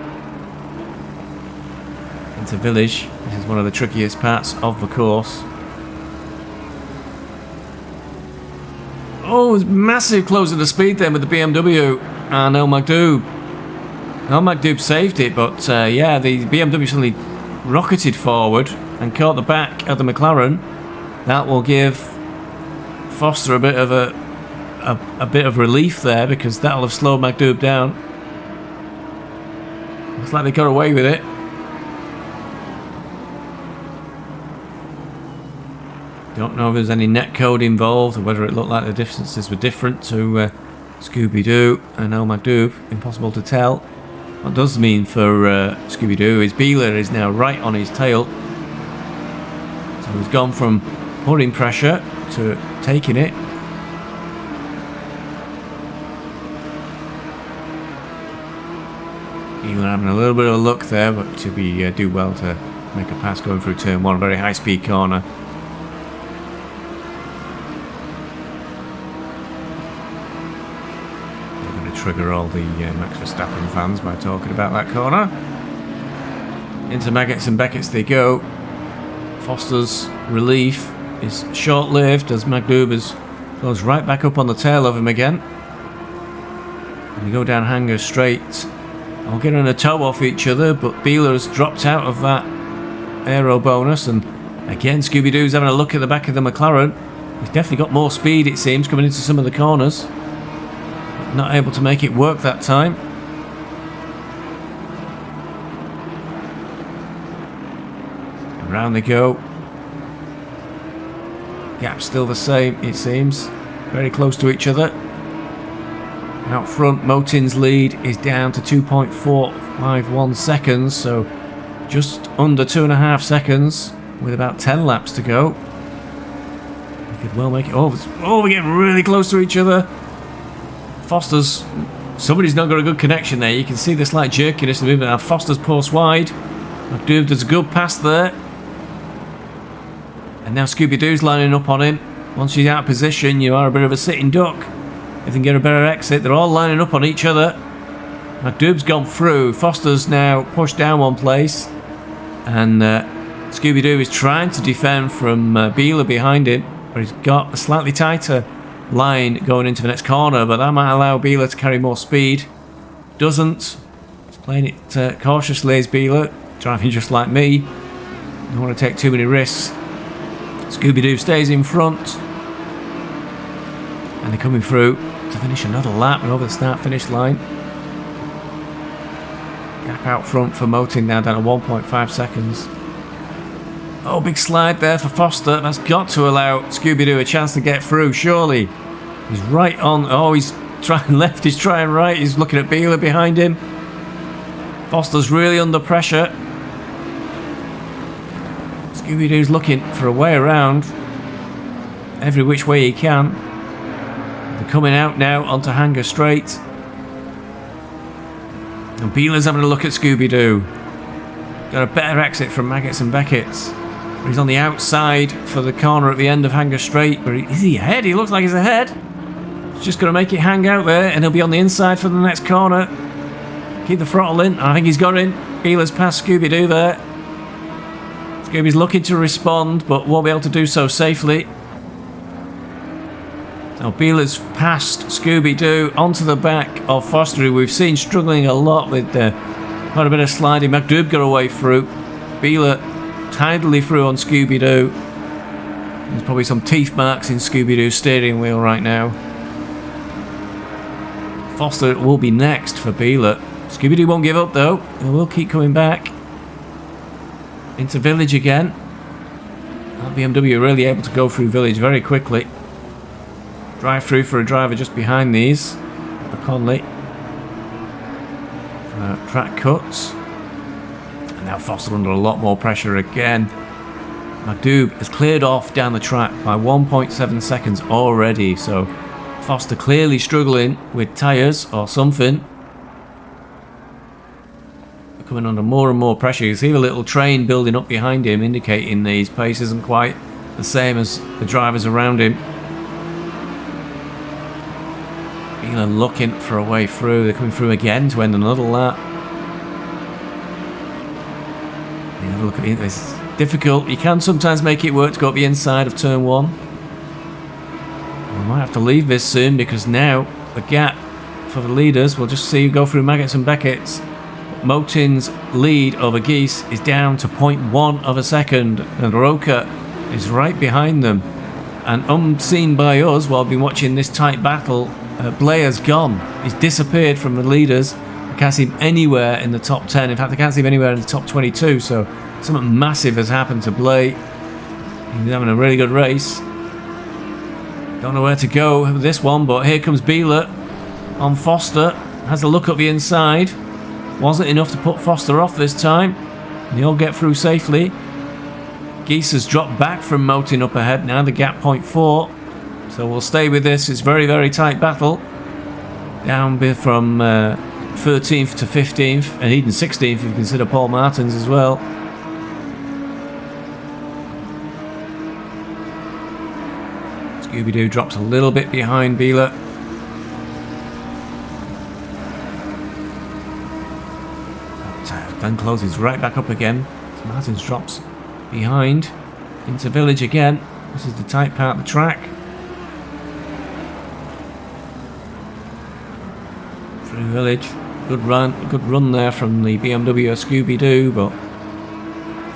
Into Village. This is one of the trickiest parts of the course. Oh, it's massive close of the speed then with the BMW and El Magdoub. El Magdoub saved it, but yeah, the BMW suddenly rocketed forward and caught the back of the McLaren. That will give Foster a bit of a bit of relief there, because that'll have slowed Magdoub down. Looks like they got away with it. Don't know if there's any netcode involved, or whether it looked like the distances were different to Scooby-Doo and El Magdoub. Impossible to tell. What does mean for Scooby-Doo is Beeler is now right on his tail. So he's gone from putting pressure to taking it. Beeler having a little bit of luck there, but to do well to make a pass going through turn 1, very high speed corner. They're going to trigger all the Max Verstappen fans by talking about that corner. Into Maggots and Beckett's they go. Foster's relief is short-lived as McDoubers goes right back up on the tail of him again. And they go down Hanger straight. I'll get on a toe off each other, but Beeler has dropped out of that aero bonus, and again Scooby-Doo's having a look at the back of the McLaren. He's definitely got more speed, it seems, coming into some of the corners, but not able to make it work that time. Around they go. Gap still the same, it seems, very close to each other. Out front, Motin's lead is down to 2.451 seconds, so just under 2.5 seconds with about 10 laps to go. We could well make it. Oh, we're getting really close to each other. Somebody's not got a good connection there. You can see the slight jerkiness of the movement. Now Foster's post wide. McDoob does a good pass there. And now Scooby-Doo's lining up on him. Once he's out of position, you are a bit of a sitting duck. If they can get a better exit, they're all lining up on each other. McDoob's gone through. Foster's now pushed down one place. And Scooby-Doo is trying to defend from Beeler behind him. But he's got a slightly tighter line going into the next corner. But that might allow Beeler to carry more speed. Doesn't. He's playing it cautiously as Beeler. Driving just like me. Don't want to take too many risks. Scooby-Doo stays in front. And they're coming through to finish another lap and over the start-finish line. Gap out front for Motin now down to 1.5 seconds. Oh, big slide there for Foster. That's got to allow Scooby-Doo a chance to get through, surely. He's right on. Oh, he's trying left, he's trying right. He's looking at Beeler behind him. Foster's really under pressure. Scooby-Doo's looking for a way around. Every which way he can. They're coming out now onto Hanger Straight. And Beeler's having a look at Scooby-Doo. Got a better exit from Maggots and Beckett's. But he's on the outside for the corner at the end of Hanger Straight. But is he ahead? He looks like he's ahead. He's just going to make it hang out there. And he'll be on the inside for the next corner. Keep the throttle in. I think he's got in. Beeler's past Scooby-Doo there. Scooby's looking to respond, but won't be able to do so safely. Now Beeler's passed Scooby-Doo onto the back of Foster, who we've seen struggling a lot with quite a bit of sliding. McDoob got away through. Beeler tidally through on Scooby-Doo. There's probably some teeth marks in Scooby-Doo's steering wheel right now. Foster will be next for Beeler. Scooby-Doo won't give up though. He will keep coming back. Into Village again. That BMW really able to go through Village very quickly. Drive through for a driver just behind these. Conley. Track cuts. And now Foster under a lot more pressure again. McDoob has cleared off down the track by 1.7 seconds already. So Foster clearly struggling with tyres or something. Coming under more and more pressure. You see the little train building up behind him, indicating his pace isn't quite the same as the drivers around him. Beeler looking for a way through. They're coming through again to end another lap. You have a look at it. It's difficult. You can sometimes make it work to go up the inside of turn 1. We might have to leave this soon because now the gap for the leaders, we'll just see you go through Maggots and Beckett's. Motin's lead over Geese is down to 0.1 of a second, and Roca is right behind them. And unseen by us while we've been watching this tight battle, Blair's gone. He's disappeared from the leaders. I can't see him anywhere in the top 10. In fact, I can't see him anywhere in the top 22. So something massive has happened to Blair. He's having a really good race. Don't know where to go with this one, but here comes Beeler on Foster. Has a look up the inside. Wasn't enough to put Foster off this time. They all get through safely. Geese has dropped back from Motin up ahead. Now the gap 0.4. So we'll stay with this. It's very, very tight battle. Down from 13th to 15th. And even 16th if you consider Paul Martins as well. Scooby-Doo drops a little bit behind Beeler. Then closes right back up again. So Martins drops behind into Village again. This is the tight part of the track. Through Village. Good run there from the BMW Scooby-Doo, but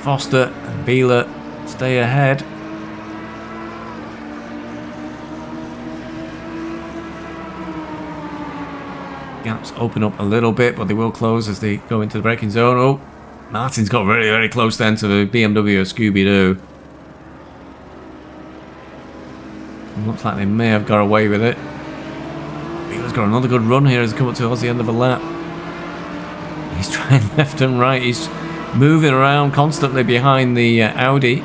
Foster and Beeler stay ahead. Gaps open up a little bit, but they will close as they go into the braking zone. Oh, Martin's got very, very close then to the BMW Scooby-Doo. Looks like they may have got away with it. Beeler's got another good run here as he comes up towards the end of the lap. He's trying left and right. He's moving around constantly behind the Audi.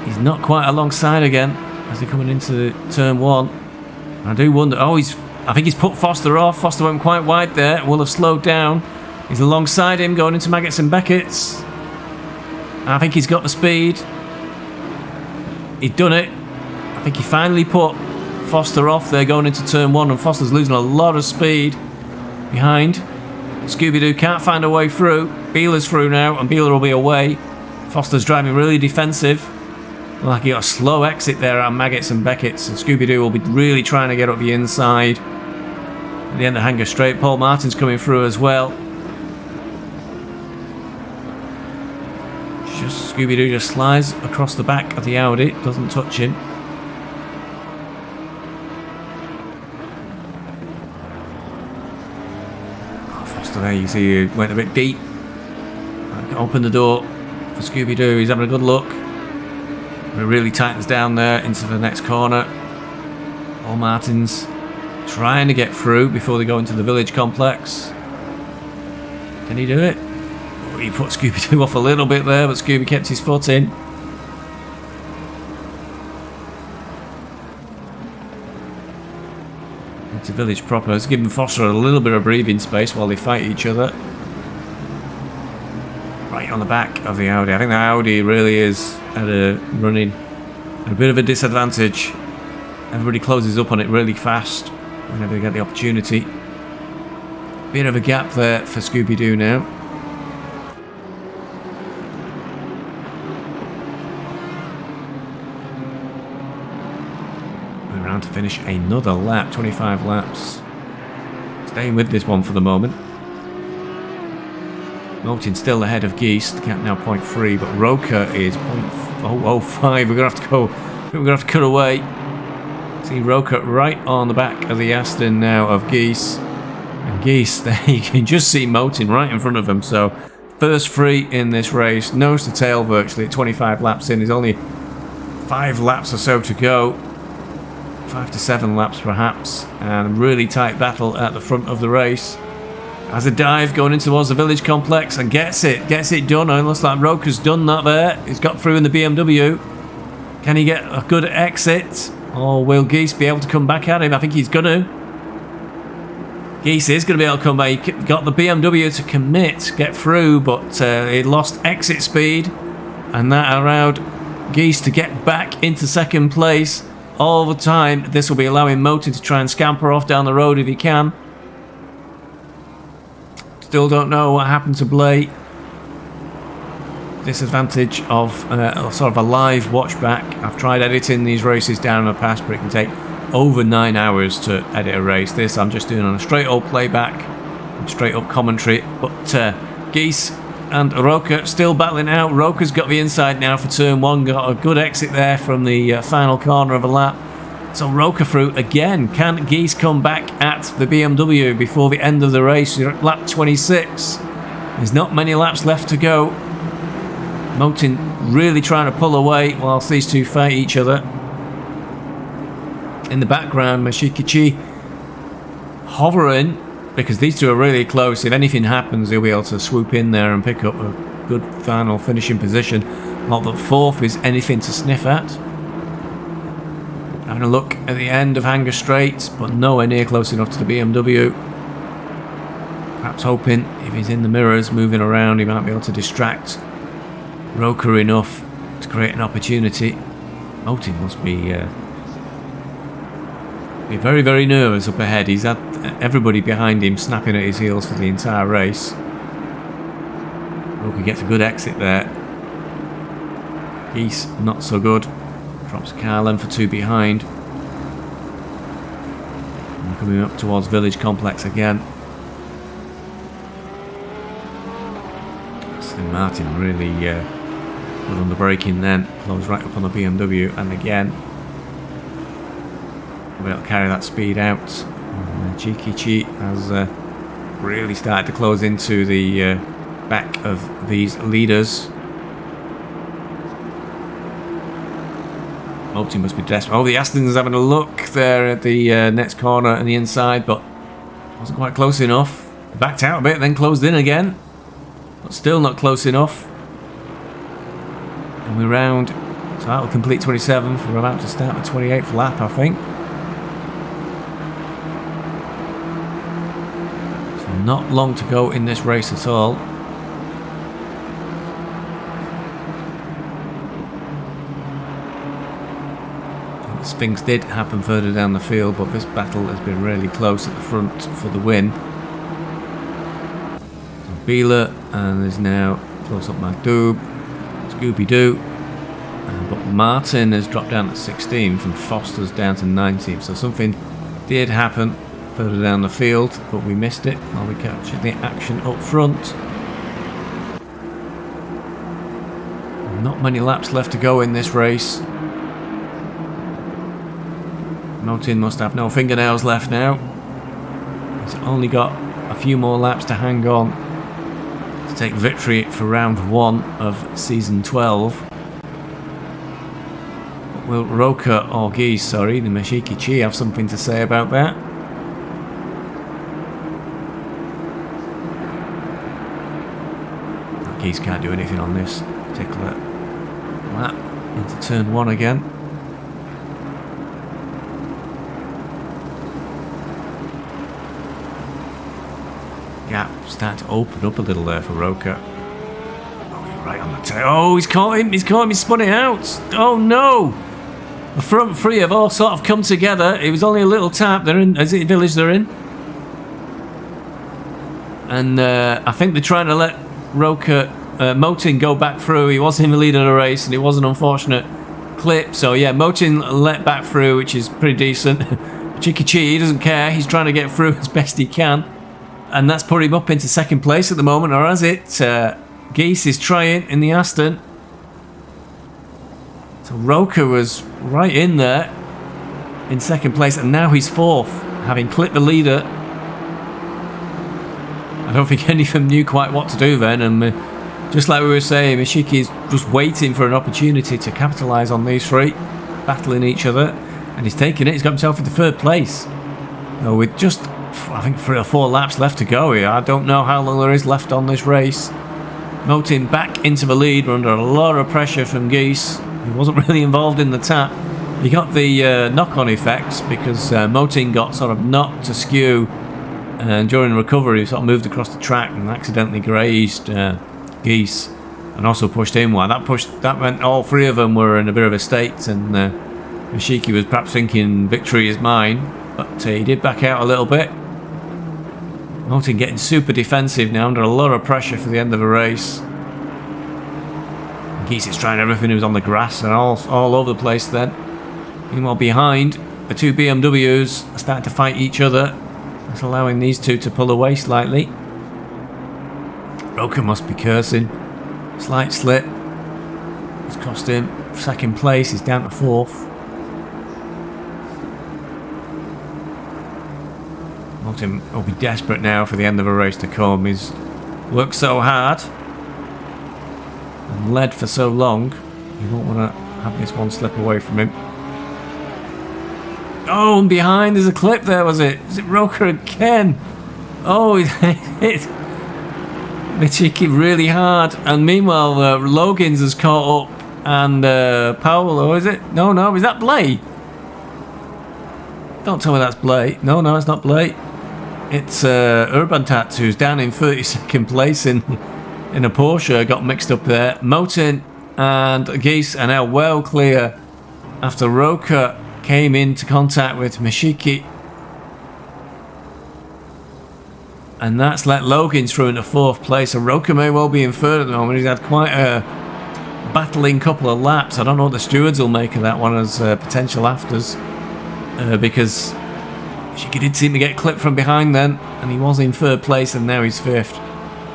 He's not quite alongside again as they're coming into turn 1. I do wonder. Oh, I think he's put Foster off. Foster went quite wide there. Will have slowed down. He's alongside him going into Maggots and Beckett's. I think he's got the speed. He'd done it. I think he finally put Foster off there going into turn 1, and Foster's losing a lot of speed behind. Scooby-Doo can't find a way through. Beeler's through now, and Beeler will be away. Foster's driving really defensive. Like he got a slow exit there on Maggots and Beckett's, and Scooby-Doo will be really trying to get up the inside. At the end of Hanger Straight, Paul Martin's coming through as well. Just Scooby-Doo just slides across the back of the Audi, doesn't touch him. Oh, Foster there, you see he went a bit deep. Open the door for Scooby-Doo, he's having a good look. It really tightens down there into the next corner. Paul Martin's trying to get through before they go into the Village complex. Can he do it? Oh, he put Scooby-Doo off a little bit there, but Scooby kept his foot in. Into Village proper. It's giving Foster a little bit of breathing space while they fight each other. Right on the back of the Audi. I think the Audi really is at a bit of a disadvantage. Everybody closes up on it really fast whenever they get the opportunity. Bit of a gap there for Scooby-Doo now. We're around to finish another lap, 25 laps. Staying with this one for the moment. Motin still ahead of Geese, the gap now 0.3, but Roker is 0.005. We're gonna have to cut away. See Roker right on the back of the Aston now of Geese. And Geese, there you can just see Motin right in front of him. So first free in this race, nose to tail virtually at 25 laps in. There's only 5 laps or so to go. 5 to 7 laps perhaps. And really tight battle at the front of the race. Has a dive going in towards the Village complex and gets it done. It looks like Roker's done that there. He's got through in the BMW. Can he get a good exit? Or will Geese be able to come back at him? I think he's going to. Geese is going to be able to come back. He got the BMW to commit, get through, but he lost exit speed. And that allowed Geese to get back into second place. All the time, this will be allowing Motin to try and scamper off down the road if he can. Still don't know what happened to Blake. Disadvantage of sort of a live watch back. I've tried editing these races down in the past, but it can take over 9 hours to edit a race. This I'm just doing on a straight up playback, straight up commentary. But Geese and Roker still battling out. Roker's got the inside now for turn 1. Got a good exit there from the final corner of a lap. So Roker through again. Can Geese come back at the BMW before the end of the race? You're at lap 26. There's not many laps left to go. Motin really trying to pull away whilst these two fight each other. In the background, Mashikichi hovering because these two are really close. If anything happens, he'll be able to swoop in there and pick up a good final finishing position. Not that fourth is anything to sniff at. Having a look at the end of Hanger Straight, but nowhere near close enough to the BMW. Perhaps hoping if he's in the mirrors moving around, he might be able to distract Roker enough to create an opportunity. Motin must be very, very nervous up ahead. He's had everybody behind him snapping at his heels for the entire race. Roker gets a good exit there. Geese, not so good. Drops Carlin for 2 behind. And coming up towards Village Complex again. Aston Martin really good on the braking then. Closed right up on the BMW, and again we'll carry that speed out. Cheeky Cheat has really started to close into the back of these leaders. Motin must be desperate. Oh, the Aston's having a look there at the next corner and the inside, but wasn't quite close enough. Backed out a bit, then closed in again, but still not close enough. And we round, so that will complete 27th. We're about to start the 28th lap, I think. So not long to go in this race at all. Things did happen further down the field, but this battle has been really close at the front for the win. So Beeler, and there's now close up Magdoob, Scooby-Doo, but Martin has dropped down to 16th and Foster's down to 19th, so something did happen further down the field, but we missed it while we captured the action up front. Not many laps left to go in this race. Motin must have no fingernails left now. He's only got a few more laps to hang on to take victory for round 1 of season 12. But will Roker, or Geese, sorry, the Mashiki Chi have something to say about that? Geese can't do anything on this particular lap. Into turn 1 again. Gap starting to open up a little there for Roker. Oh, he's right on the tail. Oh, he's caught him. He's spun it out. Oh no! The front three have all sort of come together. It was only a little tap. They're in. Is it Village they're in? And I think they're trying to let Roker, Motin go back through. He was in the lead of the race, and it was an unfortunate clip. So yeah, Motin let back through, which is pretty decent. Chikichi, he doesn't care. He's trying to get through as best he can. And that's put him up into second place at the moment, or has it? Geese is trying in the Aston. So Roker was right in there in second place, and now he's fourth, having clipped the leader. I don't think any of them knew quite what to do then, and just like we were saying, Mishiki's just waiting for an opportunity to capitalise on these three, battling each other, and he's taken it. He's got himself into third place. So with just, I think, 3 or 4 laps left to go here. I don't know how long there is left on this race. Motin back into the lead. We're under a lot of pressure from Geese. He wasn't really involved in the tap. He got the knock-on effects because Motin got sort of knocked askew, and during recovery he sort of moved across the track and accidentally grazed Geese, and also pushed him wide. That meant all 3 of them were in a bit of a state, and Mishiki was perhaps thinking victory is mine, but he did back out a little bit. Motin getting super defensive now, under a lot of pressure for the end of the race. Geese is trying everything. He was on the grass and all over the place then. Meanwhile, behind, the 2 BMWs are starting to fight each other. That's allowing these 2 to pull away slightly. Roker must be cursing. Slight slip. It's cost him second place. He's down to 4th. Motin will be desperate now for the end of a race to come. He's worked so hard and led for so long. You won't want to have this one slip away from him. Oh, and behind there's a clip there, was it? Is it Roker again? Oh, it hit Michiki really hard. And meanwhile, Logans has caught up. And Paolo, is it? No, is that Blay? Don't tell me that's Blay. No, it's not Blay. It's Urban Tat, who's down in 32nd place in a Porsche. Got mixed up there. Motin and Geese are now well clear after Roca came into contact with Mishiki. And that's let Logan through into 4th place. And Roca may well be in 3rd at the moment. He's had quite a battling couple of laps. I don't know what the stewards will make of that one as potential afters. Because Mishiki did seem to get clipped from behind then. And he was in 3rd place and now he's 5th.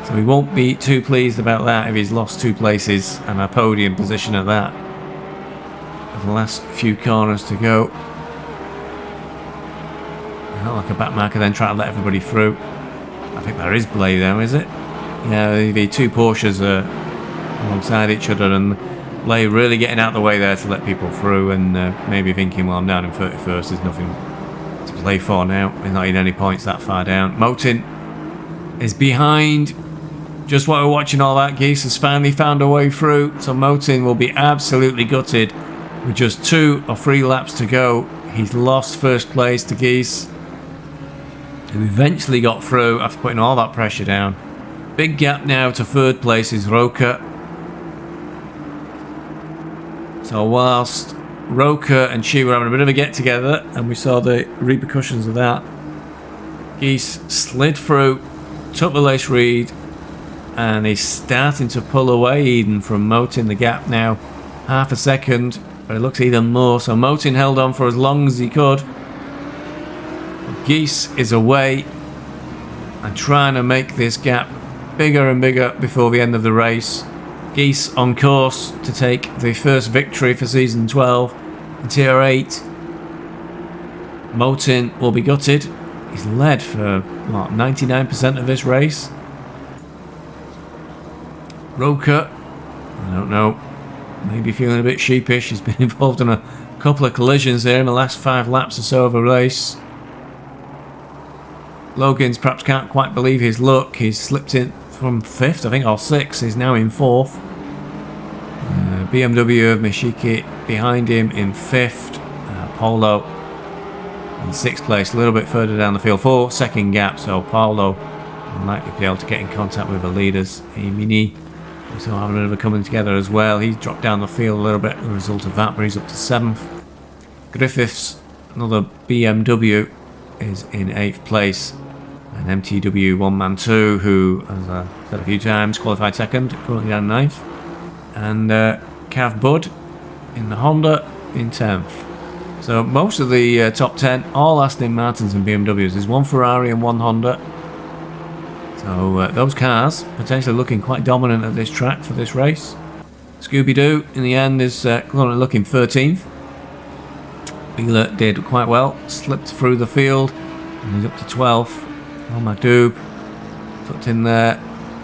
So he won't be too pleased about that if he's lost 2 places and a podium position at that. The last few corners to go. Not like a back marker then try to let everybody through. I think there is Blay there, is it? Yeah, the 2 Porsches are alongside each other and Blay really getting out of the way there to let people through and maybe thinking, well, I'm down in 31st, there's nothing to play for now. He's not in any points that far down. Motin is behind. Just while we're watching all that, Geese has finally found a way through, so Motin will be absolutely gutted with just 2 or 3 laps to go. He's lost 1st place to Geese, who eventually got through after putting all that pressure down. Big gap now to 3rd place is Roca. So whilst Roca and Shi were having a bit of a get together, and we saw the repercussions of that, Geese slid through, took the lace read, and he's starting to pull away Eden from Motin. The gap now half a second, but it looks even more. So Motin held on for as long as he could. Geese is away and trying to make this gap bigger and bigger before the end of the race. Geese on course to take the first victory for season 12 in Tier 8. Motin will be gutted. He's led for what, 99% of this race. Roca, I don't know, maybe feeling a bit sheepish. He's been involved in a couple of collisions there in the last 5 laps or so of a race. Logan's perhaps can't quite believe his luck. He's slipped in from 5th, I think, or 6th. He's now in 4th. BMW of Mishiki behind him in 5th. Polo in 6th place, a little bit further down the field. 4-second gap, so Polo will likely be able to get in contact with the leaders. Mini also having a bit of a coming together as well. He's dropped down the field a little bit as a result of that, but he's up to 7th. Griffiths, another BMW, is in 8th place. An MTW 1-man-2 who, as I said a few times, qualified 2nd, currently down 9th. And Cav Bud in the Honda in 10th. So most of the top 10, all Aston Martins and BMWs. There's 1 Ferrari and 1 Honda. So those cars potentially looking quite dominant at this track for this race. Scooby-Doo in the end is currently looking 13th. Wheeler did quite well, slipped through the field, and he's up to 12th. Oh, Magdoob tucked in there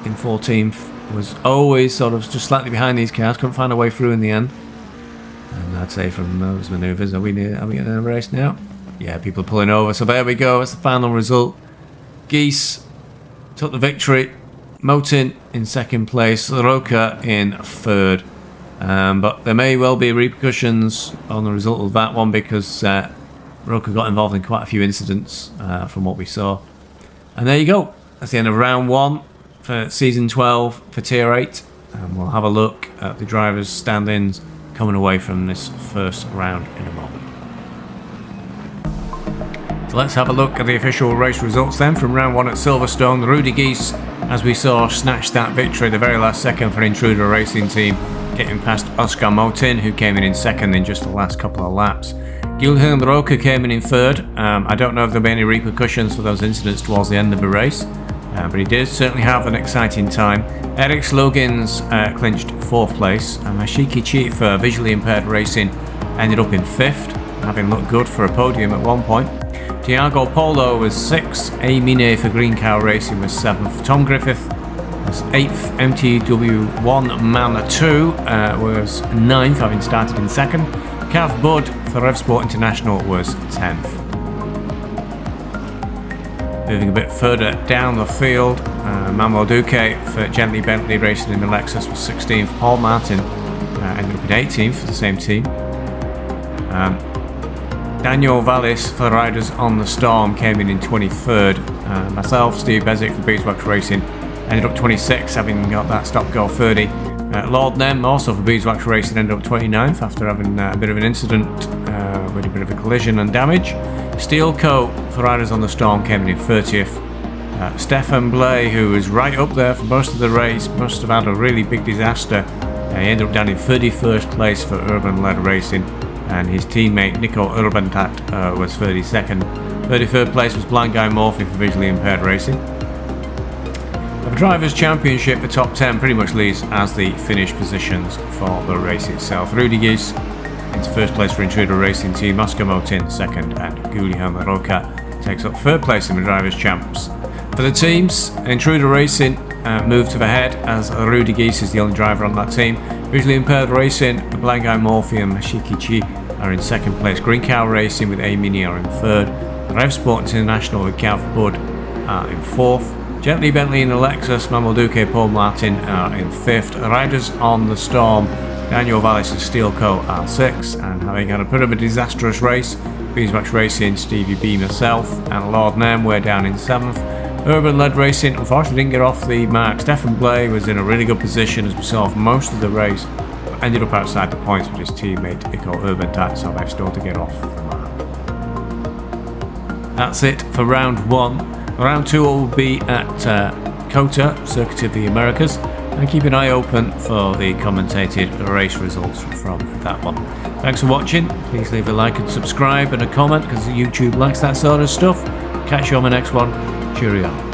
in 14th. Was always sort of just slightly behind these cars, couldn't find a way through in the end. And I'd say from those manoeuvres, are we in a race now? Yeah, people are pulling over. So there we go, that's the final result. Geese took the victory. Motin in 2nd place, Roca in 3rd. But there may well be repercussions on the result of that one because Roca got involved in quite a few incidents from what we saw. And there you go. That's the end of round 1 for season 12 for Tier 8. And we'll have a look at the drivers' standings coming away from this first round in a moment. So let's have a look at the official race results then from round 1 at Silverstone. The Rudy Geese, as we saw, snatched that victory the very last second for Intruder Racing Team, getting past Oscar Motin, who came in 2nd in just the last couple of laps. Gilherm Roca came in 3rd. I don't know if there'll be any repercussions for those incidents towards the end of the race, but he did certainly have an exciting time. Eric Slogans clinched 4th place, and Mashiki Cheat for Visually Impaired Racing ended up in 5th, having looked good for a podium at one point. Tiago Polo was 6th, A Mine for Green Cow Racing was 7th, Tom Griffith was 8th, MTW 1-man-2 was 9th, having started in 2nd. Cav Bud for Rev Sport International was 10th. Moving a bit further down the field, Manuel Duque for Gently Bentley racing in the Lexus was 16th. Paul Martin ended up in 18th for the same team. Daniel Vallis for Riders on the Storm came in 23rd. Myself, Steve Bezic for Beeswax Racing, ended up 26th, having got that stop-go 30. Lord Nem, also for Beeswax Racing, ended up 29th after having a bit of an incident with a bit of a collision and damage. Steel Coat for Riders on the Storm came in 30th. Stefan Blay, who was right up there for most of the race, must have had a really big disaster. He ended up down in 31st place for Urban Led Racing, and his teammate Nico Urbantat was 32nd. 33rd place was Blind Guy Murphy for Visually Impaired Racing. The Drivers' Championship, the top 10 pretty much leaves as the finish positions for the race itself. Rudy Geese into first place for Intruder Racing Team, Oscar Motin second, and Guilherme Roca takes up third place in the Drivers' Champs. For the teams, Intruder Racing moved to the head as Rudy Geese is the only driver on that team. Visually Impaired Racing, Blind Guy Murphy and Mashikichi are in second place. Green Cow Racing with A Mini are in third. Rev Sport International with Gav Bud are in fourth. Gently Bentley in the Lexus, Manuel Duque, Paul Martin are in fifth. Riders on the Storm, Daniel Vallis and Steel Coat are sixth. And having had a bit of a disastrous race, Beeswax Racing, Stevie B, myself, and Lord Nem, we're down in seventh. Urban Led Racing unfortunately didn't get off the mark. Stefan Blay was in a really good position as we saw for most of the race, but ended up outside the points with his teammate Nico Urbantat, so they've still to get off the mark. That's it for round one. Round two will be at COTA, Circuit of the Americas, and keep an eye open for the commentated race results from that one. Thanks for watching. Please leave a like and subscribe and a comment because YouTube likes that sort of stuff. Catch you on the next one. Cheerio.